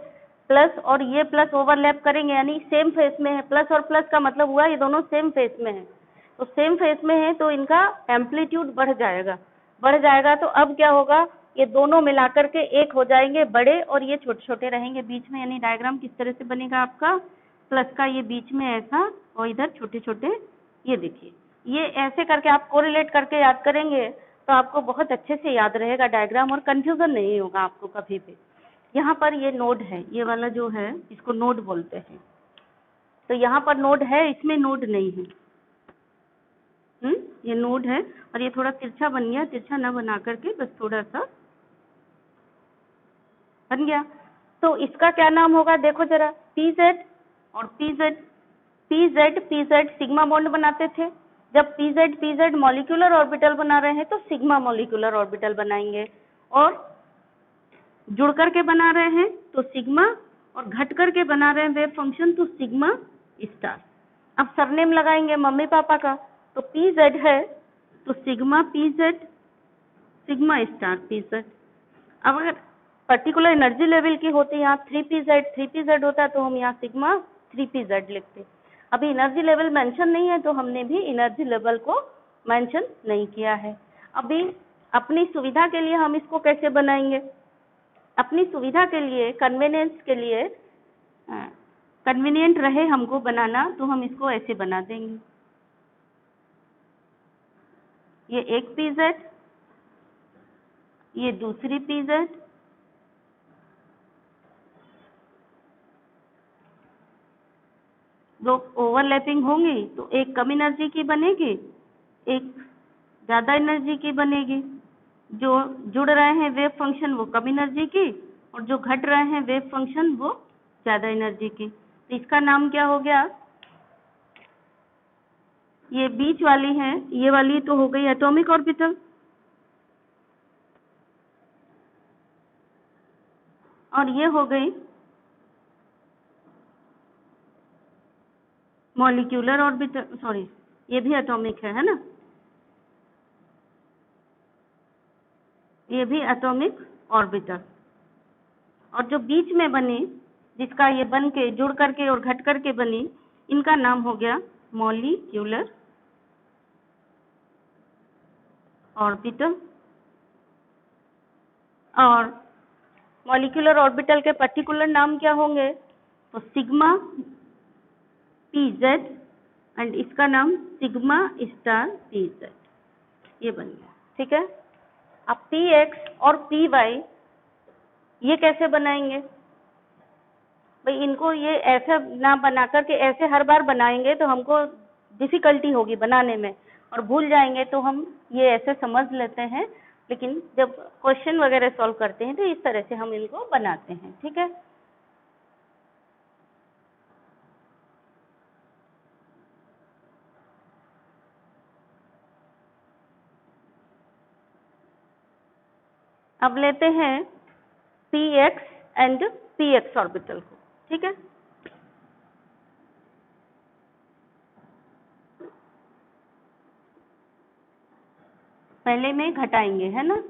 प्लस और ये प्लस ओवरलैप करेंगे, यानी सेम फेस में है, प्लस और प्लस का मतलब हुआ ये दोनों सेम फेस में है, तो सेम फेस में है तो इनका एम्पलीट्यूड बढ़ जाएगा, बढ़ जाएगा। तो अब क्या होगा, ये दोनों मिलाकर के एक हो जाएंगे बड़े, और ये छोटे छोटे रहेंगे बीच में। यानी डायग्राम किस तरह से बनेगा आपका, प्लस का ये बीच में ऐसा और इधर छोटे छोटे, ये देखिए, ये ऐसे करके आप कोरिलेट करके याद करेंगे तो आपको बहुत अच्छे से याद रहेगा डायग्राम, और कंफ्यूजन नहीं होगा आपको कभी भी। यहाँ पर ये नोड है, ये वाला जो है इसको नोड बोलते हैं, तो यहाँ पर नोड है, इसमें नोड नहीं है। ये नोड है, और ये थोड़ा तिरछा बन गया, तिरछा ना बना करके बस थोड़ा सा बन गया। तो इसका क्या नाम होगा, देखो जरा, पी जेड और P Z, P Z sigma bond बनाते थे। जब पी जेड मॉलिक्यूलर ऑर्बिटल बना रहे हैं तो सिग्मा मॉलिक्यूलर ऑर्बिटल बनाएंगे, और जुड़ करके बना रहे हैं तो सिग्मा, और घट करके बना रहे हैं वेव फंक्शन तो सिग्मा स्टार। अब सरनेम लगाएंगे मम्मी पापा का, तो पी जेड है तो sigma P Z, sigma star P Z. अब अगर पर्टिकुलर एनर्जी लेवल की होती है, यहाँ 3pz होता है, तो हम यहाँ सिग्मा 3pz लिखते। अभी एनर्जी लेवल मेंशन नहीं है तो हमने भी एनर्जी लेवल को मेंशन नहीं किया है। अभी अपनी सुविधा के लिए हम इसको कैसे बनाएंगे, अपनी सुविधा के लिए, कन्वीनियंस के लिए, कन्वीनियंट रहे हमको बनाना, तो हम इसको ऐसे बना देंगे। ये एक pz, ये दूसरी pz, दो ओवरलैपिंग होंगी तो एक कम एनर्जी की बनेगी, एक ज्यादा एनर्जी की बनेगी। जो जुड़ रहे हैं वेव फंक्शन वो कम एनर्जी की, और जो घट रहे हैं वेव फंक्शन वो ज्यादा एनर्जी की। तो इसका नाम क्या हो गया, ये बीच वाली है, ये वाली तो हो गई एटॉमिक ऑर्बिटल, और ये हो गई मॉलिक्यूलर ऑर्बिटल, सॉरी ये भी एटॉमिक है ना। ये भी एटॉमिक ऑर्बिटल। और जो बीच में बने, जिसका ये बन के जुड़ करके और घट करके बनी, इनका नाम हो गया मॉलिक्यूलर ऑर्बिटल। और मॉलिक्यूलर ऑर्बिटल के पर्टिकुलर नाम क्या होंगे? तो सिग्मा pz एंड इसका नाम सिग्मा स्टार pz, ये बन गया। ठीक है। अब px और py ये कैसे बनाएंगे भाई? इनको ये ऐसे ना बना करके ऐसे हर बार बनाएंगे तो हमको डिफिकल्टी होगी बनाने में, और भूल जाएंगे, तो हम ये ऐसे समझ लेते हैं, लेकिन जब क्वेश्चन वगैरह सॉल्व करते हैं तो इस तरह से हम इनको बनाते हैं। ठीक है। अब लेते हैं px एंड px ऑर्बिटल को। ठीक है। पहले में घटाएंगे, है ना?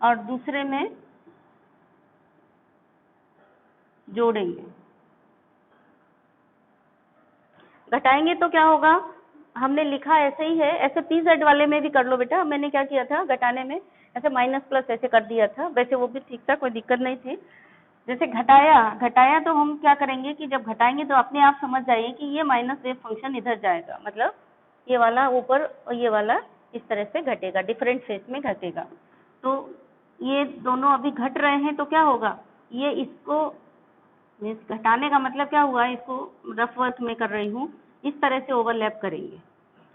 और दूसरे में जोड़ेंगे। घटाएंगे तो क्या होगा? हमने लिखा ऐसे ही है, ऐसे pz वाले में भी कर लो बेटा। मैंने क्या किया था घटाने में, ऐसे माइनस प्लस ऐसे कर दिया था, वैसे वो भी ठीक था, कोई दिक्कत नहीं थी। जैसे घटाया तो हम क्या करेंगे कि जब घटाएंगे तो अपने आप समझ जाइए कि ये माइनस वेव फंक्शन इधर जाएगा, मतलब ये वाला ऊपर और ये वाला इस तरह से घटेगा, डिफरेंट फेज में घटेगा। तो ये दोनों अभी घट रहे हैं तो क्या होगा? ये इसको घटाने का मतलब क्या हुआ? इसको रफ वर्क में कर रही हूँ, इस तरह से ओवरलैप करेंगे,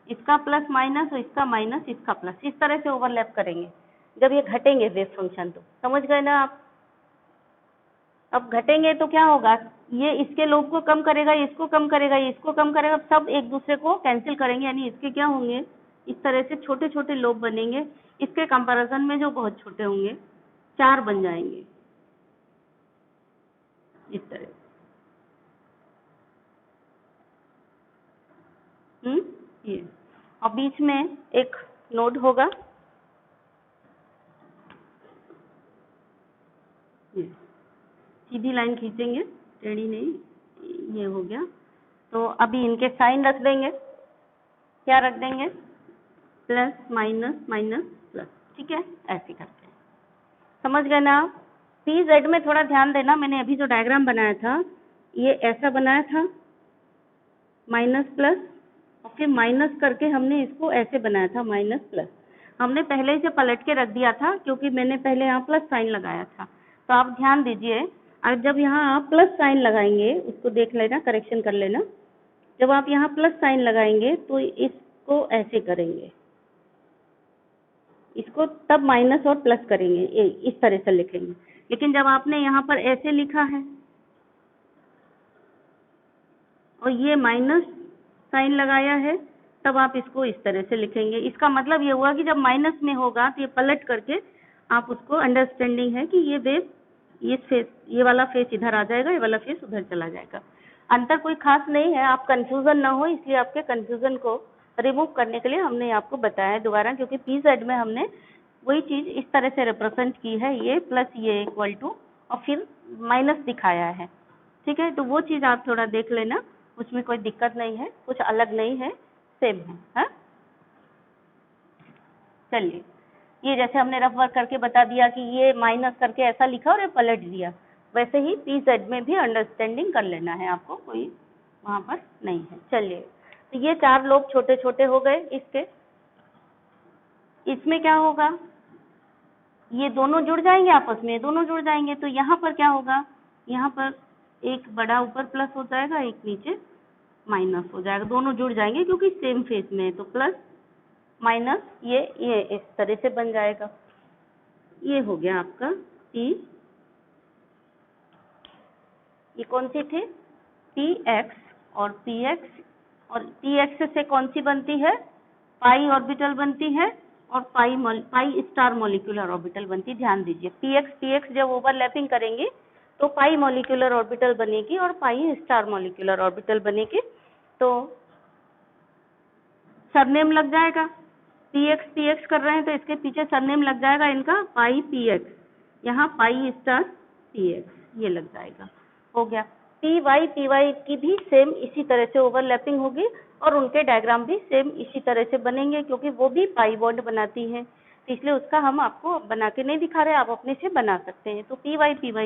इसका प्लस माइनस और इसका माइनस इसका प्लस, इस तरह से ओवरलैप करेंगे जब ये घटेंगे वेव फंक्शन। तो समझ गए ना आप? अब घटेंगे तो क्या होगा? ये इसके लोब को कम करेगा, इसको कम करेगा, इसको कम करेगा, सब एक दूसरे को कैंसिल करेंगे, यानी इसके क्या होंगे? इस तरह से छोटे छोटे लोब बनेंगे। इसके कंपैरिजन में जो बहुत छोटे होंगे 4 बन जाएंगे इस तरह। ये और बीच में एक नोड होगा, ये सीधी लाइन खींचेंगे, टेढ़ी नहीं, ये हो गया। तो अभी इनके साइन रख देंगे, क्या रख देंगे? Plus minus minus plus. ठीक है, ऐसे करते हैं। समझ गए ना आप? pz में थोड़ा ध्यान देना, मैंने अभी जो डायग्राम बनाया था ये ऐसा बनाया था, माइनस प्लस, और फिर माइनस करके हमने इसको ऐसे बनाया था, माइनस प्लस। हमने पहले से पलट के रख दिया था क्योंकि मैंने पहले यहाँ प्लस साइन लगाया था। तो आप ध्यान दीजिए, और जब यहाँ आप प्लस साइन लगाएंगे, उसको देख लेना, करेक्शन कर लेना। जब आप यहाँ प्लस साइन लगाएंगे तो इसको ऐसे करेंगे, इसको तब माइनस और प्लस करेंगे, इस तरह से लिखेंगे। लेकिन जब आपने यहाँ पर ऐसे लिखा है और ये माइनस साइन लगाया है, तब आप इसको इस तरह से लिखेंगे। इसका मतलब ये हुआ कि जब माइनस में होगा तो ये पलट करके आप उसको अंडरस्टैंडिंग है कि ये वेव इस फेस, ये वाला फेस इधर आ जाएगा, ये वाला फेस उधर चला जाएगा। अंतर कोई खास नहीं है, आप कंफ्यूजन ना हो, इसलिए आपके कंफ्यूजन को रिमूव करने के लिए हमने आपको बताया दोबारा, क्योंकि pz में हमने वही चीज इस तरह से रिप्रेजेंट की है, ये प्लस ये इक्वल टू और फिर माइनस दिखाया है। ठीक है, तो वो चीज आप थोड़ा देख लेना, उसमें कोई दिक्कत नहीं है, कुछ अलग नहीं है, सेम है। हाँ, चलिए, ये जैसे हमने रफ वर्क करके बता दिया कि ये माइनस करके ऐसा लिखा और ये पलट दिया, वैसे ही pz में भी अंडरस्टैंडिंग कर लेना है आपको, कोई वहां पर नहीं है। चलिए, तो ये 4 लोब छोटे छोटे हो गए इसके। इसमें क्या होगा? ये दोनों जुड़ जाएंगे आपस में, दोनों जुड़ जाएंगे, तो यहाँ पर क्या होगा? यहाँ पर एक बड़ा ऊपर प्लस हो जाएगा, एक नीचे माइनस हो जाएगा, दोनों जुड़ जाएंगे क्योंकि सेम फेस में है, तो प्लस माइनस ये इस तरह से बन जाएगा। ये हो गया आपका p, ये कौन सी थी? px और px, और px से कौन सी बनती है? पाई ऑर्बिटल बनती है, और पाई स्टार मॉलिक्यूलर ऑर्बिटल बनती है। ध्यान दीजिए, px जब ओवरलैपिंग करेंगे तो पाई मॉलिक्यूलर ऑर्बिटल बनेगी और पाई स्टार मॉलिक्यूलर ऑर्बिटल बनेगी। तो सरनेम लग जाएगा, px कर रहे हैं तो इसके पीछे सरनेम लग जाएगा इनका पाई px, यहाँ पाई स्टार px ये लग जाएगा, हो गया। py की भी सेम इसी तरह से ओवरलैपिंग होगी और उनके डायग्राम भी सेम इसी तरह से बनेंगे, क्योंकि वो भी पाई बॉन्ड बनाती हैं, इसलिए उसका हम आपको बना के नहीं दिखा रहे, आप अपने से बना सकते हैं। तो py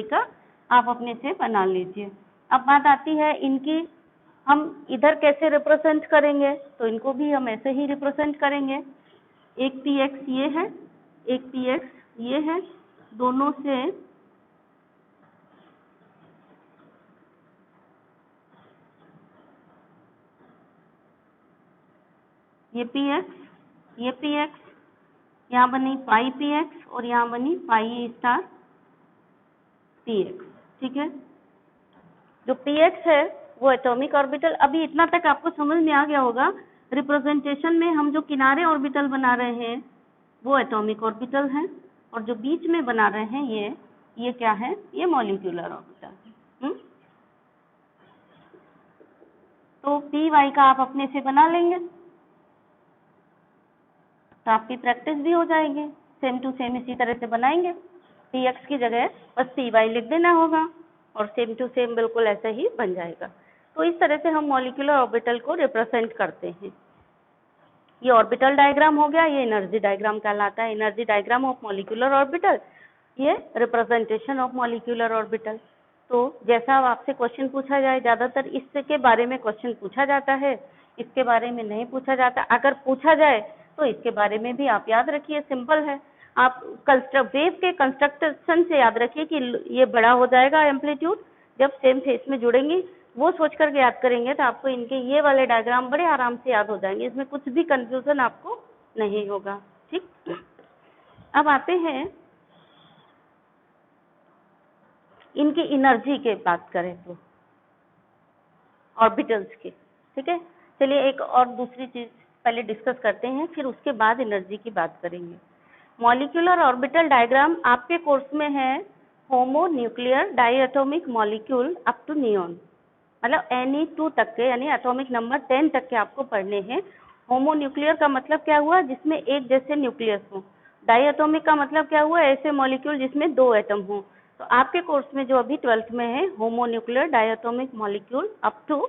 का आप अपने से बना लीजिए। अब बात आती है इनकी, हम इधर कैसे रिप्रेजेंट करेंगे, तो इनको भी हम ऐसे ही रिप्रेजेंट करेंगे। एक px ये है, एक px ये है, दोनों से ये px, यहाँ बनी पाई px और यहाँ बनी पाई स्टार px, ठीक है। जो px है वो एटॉमिक ऑर्बिटल, अभी इतना तक आपको समझ में आ गया होगा। रिप्रेजेंटेशन में हम जो किनारे ऑर्बिटल बना रहे हैं वो एटॉमिक ऑर्बिटल हैं, और जो बीच में बना रहे हैं ये क्या है, ये मॉलिक्यूलर ऑर्बिटल है। तो py का आप अपने से बना लेंगे तो आपकी प्रैक्टिस भी हो जाएगी, सेम टू सेम इसी तरह से बनाएंगे। px की जगह बस py लिख देना होगा और सेम टू सेम बिल्कुल ऐसे ही बन जाएगा। तो इस तरह से हम मॉलिक्यूलर ऑर्बिटल को रिप्रेजेंट करते हैं। ये ऑर्बिटल डायग्राम हो गया, ये एनर्जी डायग्राम कहलाता है, energy diagram of molecular orbital, ये रिप्रेजेंटेशन ऑफ मॉलिक्यूलर ऑर्बिटल। तो जैसा आपसे क्वेश्चन पूछा जाए, ज्यादातर इसके बारे में क्वेश्चन पूछा जाता है, इसके बारे में नहीं पूछा जाता। अगर पूछा जाए तो इसके बारे में भी आप याद रखिए, सिंपल है। आप वेव के कंस्ट्रक्शन से याद रखिए कि ये बड़ा हो जाएगा एम्पलीट्यूड, जब सेम फेस में जुड़ेंगी वो सोच करके याद करेंगे तो आपको इनके ये वाले डायग्राम बड़े आराम से याद हो जाएंगे, इसमें कुछ भी कंफ्यूजन आपको नहीं होगा, ठीक। अब आते हैं इनकी एनर्जी के बात करें तो ऑर्बिटल्स की, ठीक है। चलिए एक और दूसरी चीज पहले डिस्कस करते हैं, फिर उसके बाद एनर्जी की बात करेंगे। मॉलिक्यूलर ऑर्बिटल डायग्राम आपके कोर्स में है homo nuclear diatomic molecule up to neon, मतलब Ne2 तक के, यानी एटॉमिक नंबर 10 तक के आपको पढ़ने हैं। होमो न्यूक्लियर का मतलब क्या हुआ, जिसमें एक जैसे न्यूक्लियस हो। डाइएटॉमिक का मतलब क्या हुआ, ऐसे मॉलिक्यूल जिसमें 2 एटम हो। तो आपके कोर्स में जो अभी 12th में है homo nuclear diatomic molecule up to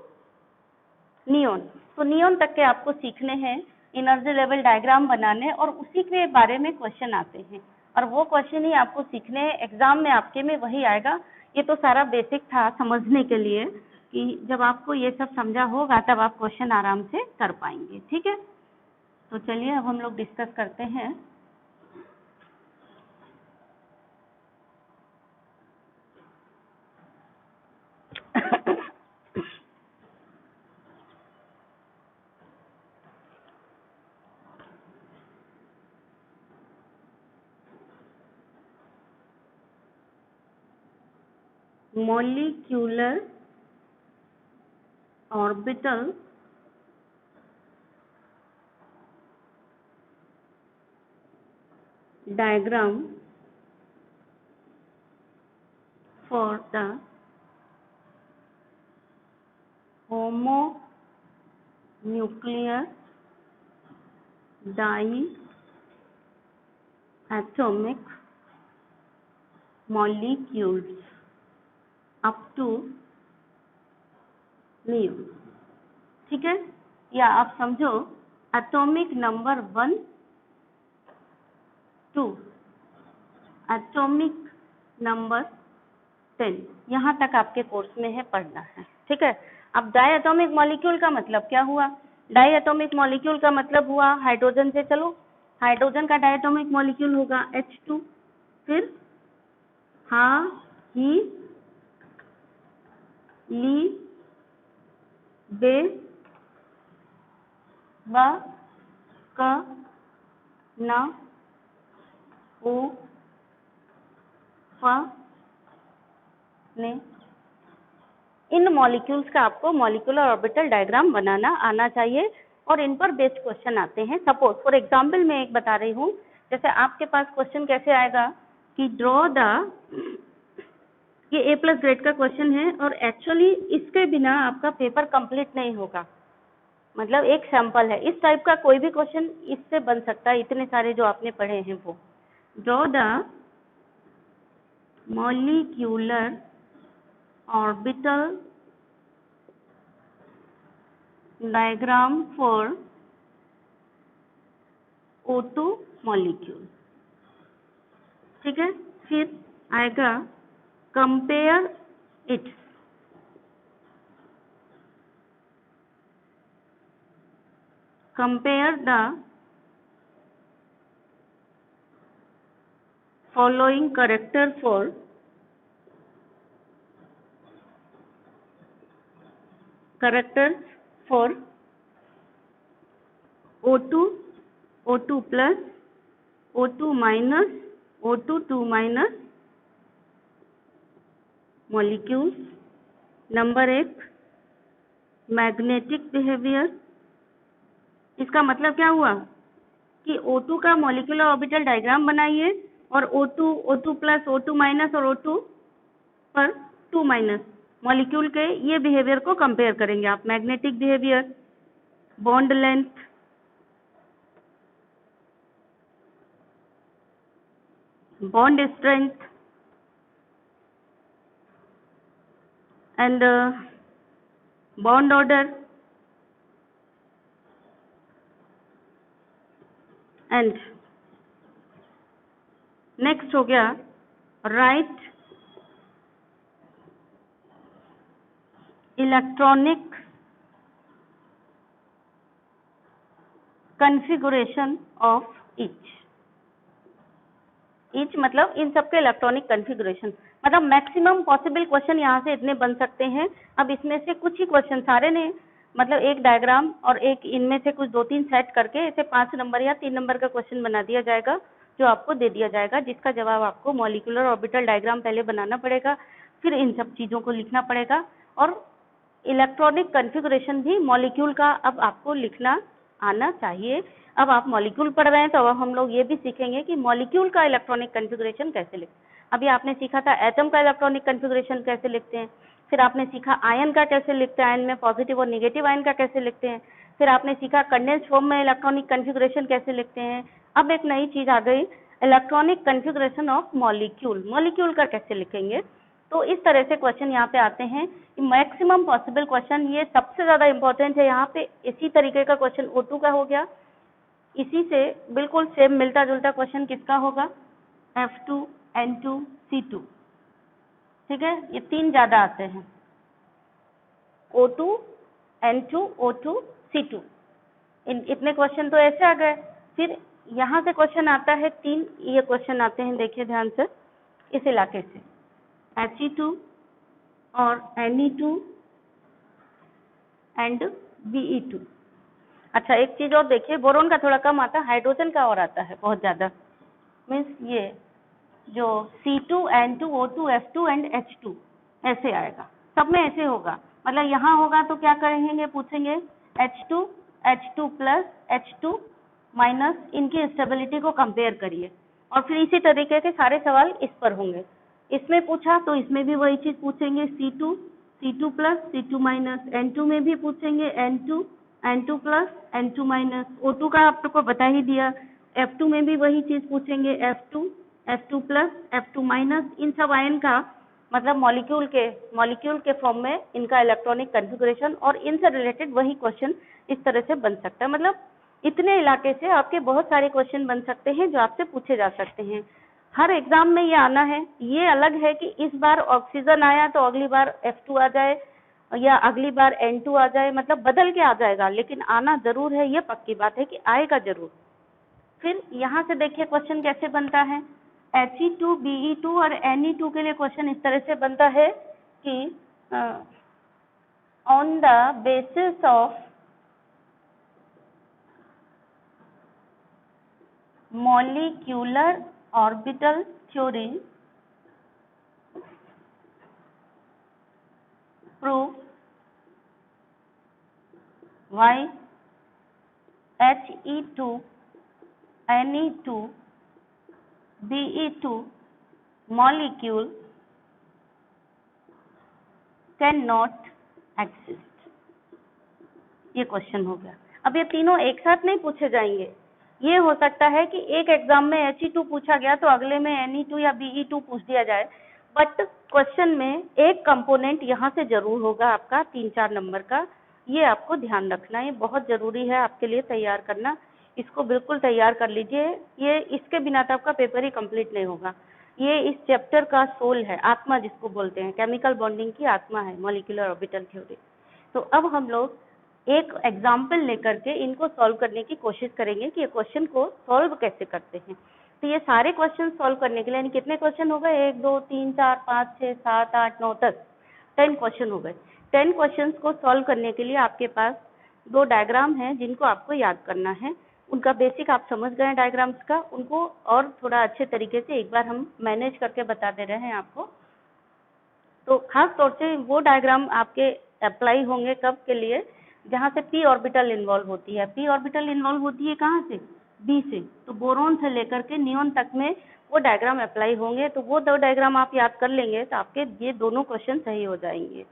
neon, तो नियॉन तक के आपको सीखने हैं, एनर्जी लेवल डायग्राम बनाने, और उसी के बारे में क्वेश्चन आते हैं, और वो क्वेश्चन ही आपको सीखने हैं। एग्जाम में आपके में वही आएगा। ये तो सारा बेसिक था समझने के लिए, कि जब आपको ये सब समझा होगा तब आप क्वेश्चन आराम से कर पाएंगे, ठीक है। तो चलिए अब हम लोग डिस्कस करते हैं molecular orbital diagram for the homonuclear diatomic molecules up to neon, ठीक है। या आप समझो एटॉमिक नंबर 1 2 एटॉमिक नंबर 10, यहाँ तक आपके कोर्स में है, पढ़ना है, ठीक है। अब डायएटॉमिक मॉलिक्यूल का मतलब क्या हुआ, डायएटॉमिक मॉलिक्यूल का मतलब हुआ हाइड्रोजन से, चलो हाइड्रोजन का डायएटॉमिक मॉलिक्यूल होगा H2, फिर हा ही ली बे व क न ओ फ ने। इन मॉलिक्यूल्स का आपको मॉलिक्यूलर ऑर्बिटल डायग्राम बनाना आना चाहिए, और इन पर बेस्ड क्वेश्चन आते हैं। सपोज फॉर एग्जांपल मैं एक बता रही हूँ, जैसे आपके पास क्वेश्चन कैसे आएगा कि ड्रॉ द, ये A+ ग्रेड का क्वेश्चन है, और एक्चुअली इसके बिना आपका पेपर कंप्लीट नहीं होगा। मतलब एक सैंपल है। इस टाइप का कोई भी क्वेश्चन इससे बन सकता है, इतने सारे जो आपने पढ़े हैं वो। Draw the molecular orbital diagram for O2 molecule. ठीक है, फिर आएगा compare it, compare the following character for characters for O2, O2 plus, O2 minus, O2 2 minus molecules। Number 1 magnetic behaviour. इसका मतलब क्या हुआ कि O2 का मॉलिक्यूलर ऑर्बिटल डायग्राम बनाइए और O2, O2 plus, O2 minus और O2 पर 2 माइनस मॉलिक्यूल के ये बिहेवियर को कंपेयर करेंगे आप। Magnetic behaviour, bond length, bond strength and bond order and next हो गया right electronic configuration of each मतलब इन सबके इलेक्ट्रॉनिक कॉन्फ़िगरेशन। मतलब मैक्सिमम पॉसिबल क्वेश्चन यहाँ से इतने बन सकते हैं। अब इसमें से कुछ ही क्वेश्चन, सारे ने मतलब एक डायग्राम और एक इनमें से कुछ 2-3 सेट करके ऐसे 5 नंबर या 3 नंबर का क्वेश्चन बना दिया जाएगा, जो आपको दे दिया जाएगा, जिसका जवाब आपको मॉलिक्यूलर ऑर्बिटल डायग्राम पहले बनाना पड़ेगा, फिर इन सब चीज़ों को लिखना पड़ेगा और इलेक्ट्रॉनिक कॉन्फ़िगरेशन भी मॉलिक्यूल का अब आपको लिखना आना चाहिए। अब आप मॉलिक्यूल पढ़ रहे हैं तो अब हम लोग ये भी सीखेंगे कि मॉलिक्यूल का इलेक्ट्रॉनिक कॉन्फ़िगरेशन कैसे लिखते हैं। अभी आपने सीखा था एटम का इलेक्ट्रॉनिक कॉन्फ़िगरेशन कैसे लिखते हैं, फिर आपने सीखा आयन का कैसे लिखते हैं, आयन में पॉजिटिव और नेगेटिव आयन का कैसे लिखते हैं, फिर आपने सीखा कंडेंस्ड फॉर्म में इलेक्ट्रॉनिक कॉन्फ़िगरेशन कैसे लिखते हैं। अब एक नई चीज़ आ गई, electronic configuration of molecule, molecule का कैसे लिखेंगे। तो इस तरह से क्वेश्चन यहाँ पे आते हैं। मैक्सिमम पॉसिबल क्वेश्चन, ये सबसे ज़्यादा इंपॉर्टेंट है यहाँ पे। इसी तरीके का क्वेश्चन O2 का हो गया, इसी से बिल्कुल सेम मिलता जुलता क्वेश्चन किसका होगा, F2, N2, C2। ठीक है, ये 3 ज़्यादा आते हैं, O2, N2, O2, C2। इतने क्वेश्चन तो ऐसे आ गए। फिर यहाँ से क्वेश्चन आता है 3, ये क्वेश्चन आते हैं, देखिए ध्यान से, इस इलाके से He2 और Ne2 एंड Be2। अच्छा, एक चीज और देखिए, बोरोन का थोड़ा कम आता है, हाइड्रोजन का और आता है बहुत ज्यादा। मीन्स ये जो C2, N2, O2, F2 and H2 ऐसे आएगा, सब में ऐसे होगा। मतलब यहाँ होगा तो क्या करेंगे, पूछेंगे H2, H2 plus, H2 minus, इनकी स्टेबिलिटी को कंपेयर करिए, और फिर इसी तरीके के सारे सवाल इस पर होंगे। इसमें पूछा तो इसमें भी वही चीज पूछेंगे, C2, C2 plus, C2 minus, N2 में भी पूछेंगे N2, N2 plus, N2 minus, O2 का आपको बता ही दिया, F2 में भी वही चीज पूछेंगे, F2, F2 plus, F2 minus. इन सब आयन का मतलब मॉलिक्यूल के फॉर्म में इनका इलेक्ट्रॉनिक कॉन्फ़िगरेशन और इनसे रिलेटेड वही क्वेश्चन इस तरह से बन सकता है। मतलब इतने इलाके से आपके बहुत सारे क्वेश्चन बन सकते हैं जो आपसे पूछे जा सकते हैं। हर एग्जाम में ये आना है। ये अलग है कि इस बार ऑक्सीजन आया तो अगली बार F2 आ जाए या अगली बार N2 आ जाए, मतलब बदल के आ जाएगा, लेकिन आना जरूर है, ये पक्की बात है कि आएगा जरूर। फिर यहाँ से देखिए क्वेश्चन कैसे बनता है। He2, Be2 और Ne2 के लिए क्वेश्चन इस तरह से बनता है कि on the basis of molecular orbital theory prove why He2, Ne2, Be2 molecule cannot exist। ये क्वेश्चन हो गया। अब ये तीनों एक साथ नहीं पूछे जाएंगे, ये हो सकता है कि एक एग्जाम में He2 पूछा गया तो अगले में Ne2 या Be2 पूछ दिया जाए, बट क्वेश्चन में एक कंपोनेंट यहाँ से जरूर होगा आपका 3-4 नंबर का, ये आपको ध्यान रखना है, ये बहुत जरूरी है आपके लिए तैयार करना, इसको बिल्कुल तैयार कर लीजिए, ये इसके बिना तो आपका पेपर ही कंप्लीट नहीं होगा। ये इस चैप्टर का सोल है, आत्मा जिसको बोलते हैं, केमिकल बॉन्डिंग की आत्मा है मॉलिक्यूलर ऑर्बिटल थ्योरी। तो अब हम लोग एक एग्जाम्पल लेकर के इनको सॉल्व करने की कोशिश करेंगे कि ये क्वेश्चन को सॉल्व कैसे करते हैं। तो ये सारे क्वेश्चन सॉल्व करने के लिए यानी कितने क्वेश्चन हो गए, 1 2 3 4 5 6 7 8 9 10 10 क्वेश्चन हो गए। 10 क्वेश्चंस को सॉल्व करने के लिए आपके पास 2 डायग्राम हैं जिनको आपको याद करना है। उनका बेसिक आप समझ गए डायग्राम्स का, उनको और थोड़ा अच्छे तरीके से एक बार हम मैनेज करके बता दे रहे हैं आपको। तो खास तौर से वो डायग्राम आपके अप्लाई होंगे कब के लिए, जहाँ से p ऑर्बिटल इन्वॉल्व होती है। p ऑर्बिटल इन्वॉल्व होती है कहाँ से, b से, तो बोरोन से लेकर के नियोन तक में वो डायग्राम अप्लाई होंगे। तो वो 2 डायग्राम आप याद कर लेंगे तो आपके ये दोनों क्वेश्चन सही हो जाएंगे।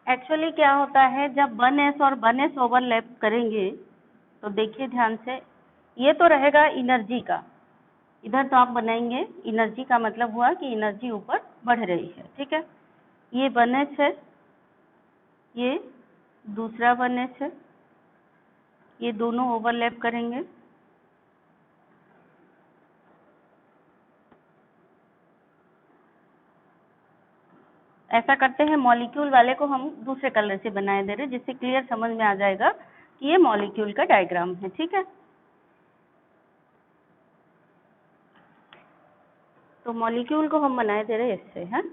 एक्चुअली क्या होता है, जब 1s और 1s ओवरलैप करेंगे तो देखिए ध्यान से, ये तो रहेगा एनर्जी का, इधर तो आप बनाएंगे एनर्जी का, मतलब हुआ कि एनर्जी ऊपर बढ़ रही है, ठीक है। ये 1s है, ये दूसरा 1s है, ये दोनों ओवरलैप करेंगे। ऐसा करते हैं, मॉलिक्यूल वाले को हम दूसरे कलर से बनाए दे रहे, जिससे क्लियर समझ में आ जाएगा कि ये मॉलिक्यूल का डायग्राम है, ठीक है। तो मॉलिक्यूल को हम बनाए दे रहे इससे, है।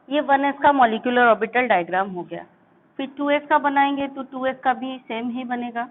ये 1s का मॉलिक्यूलर ऑर्बिटल डायग्राम हो गया। फिर 2s का बनाएंगे तो 2s का भी सेम ही बनेगा।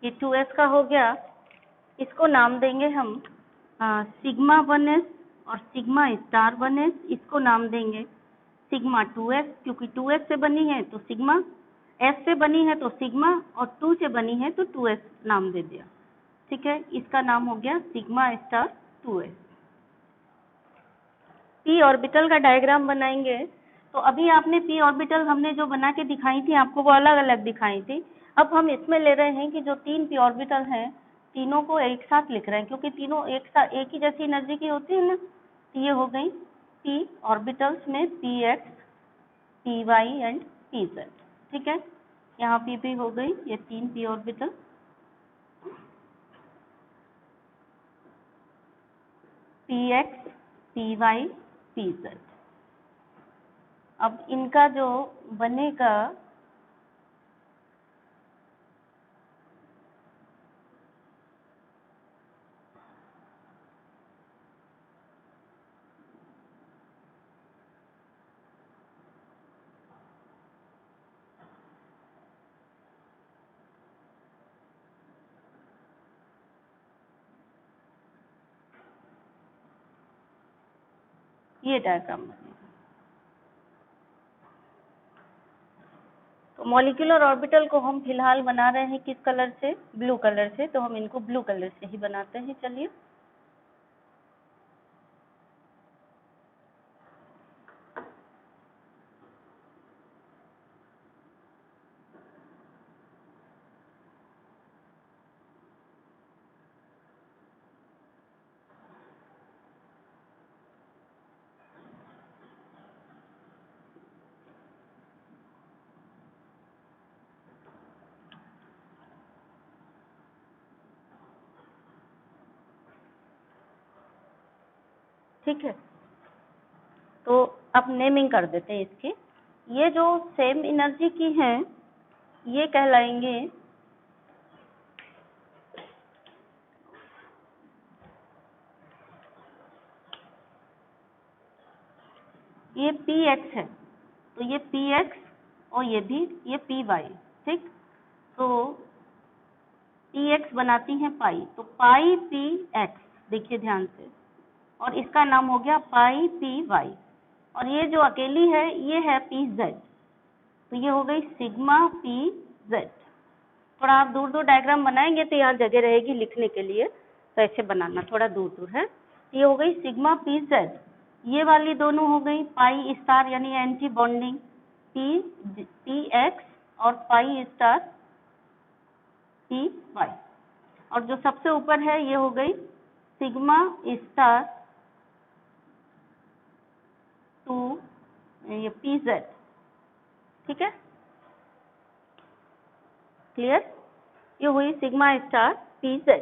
ये 2s का हो गया, इसको नाम देंगे हम सिग्मा 1s और सिग्मा स्टार 1s, इसको नाम देंगे सिग्मा 2s, क्योंकि 2s से बनी है तो सिग्मा, s से बनी है तो सिग्मा, और 2 से बनी है तो 2s नाम दे दिया, ठीक है। इसका नाम हो गया sigma star 2s। p orbital का डायग्राम बनाएंगे तो अभी आपने p ऑर्बिटल हमने जो बना के दिखाई थी आपको, वो अलग अलग दिखाई थी। अब हम इसमें ले रहे हैं कि जो 3 p ऑर्बिटल हैं, तीनों को एक साथ लिख रहे हैं, क्योंकि तीनों एक साथ एक ही जैसी एनर्जी की होती है ना। तो ये हो गई p ऑर्बिटल्स में px, py एंड pz, ठीक है। यहाँ p भी हो गई, ये 3 p orbital, px, py, pz। अब इनका जो बनेगा, ये डायग्राम बनेगा। तो मॉलिक्यूलर ऑर्बिटल को हम फिलहाल बना रहे हैं किस कलर से, ब्लू कलर से, तो हम इनको ब्लू कलर से ही बनाते हैं। चलिए ठीक है, तो अब नेमिंग कर देते हैं इसकी। ये जो सेम एनर्जी की हैं ये कहलाएंगे ये px है, तो ये px और ये भी ये py, ठीक। तो px बनाती हैं पाई, तो पाई px, देखिए ध्यान से, और इसका नाम हो गया पाई py, और ये जो अकेली है ये है pz, तो ये हो गई सिग्मा pz। थोड़ा आप दूर दूर डायग्राम बनाएंगे तो यहाँ जगह रहेगी लिखने के लिए, तो ऐसे बनाना, थोड़ा दूर दूर है। ये हो गई सिग्मा pz, ये वाली दोनों हो गई पाई स्टार यानी एंटी बॉन्डिंग px और पाई स्टार py, और जो सबसे ऊपर है ये हो गई सिग्मा स्टार टू ये pz, ठीक है, क्लियर। ये हुई सिग्मा स्टार pz।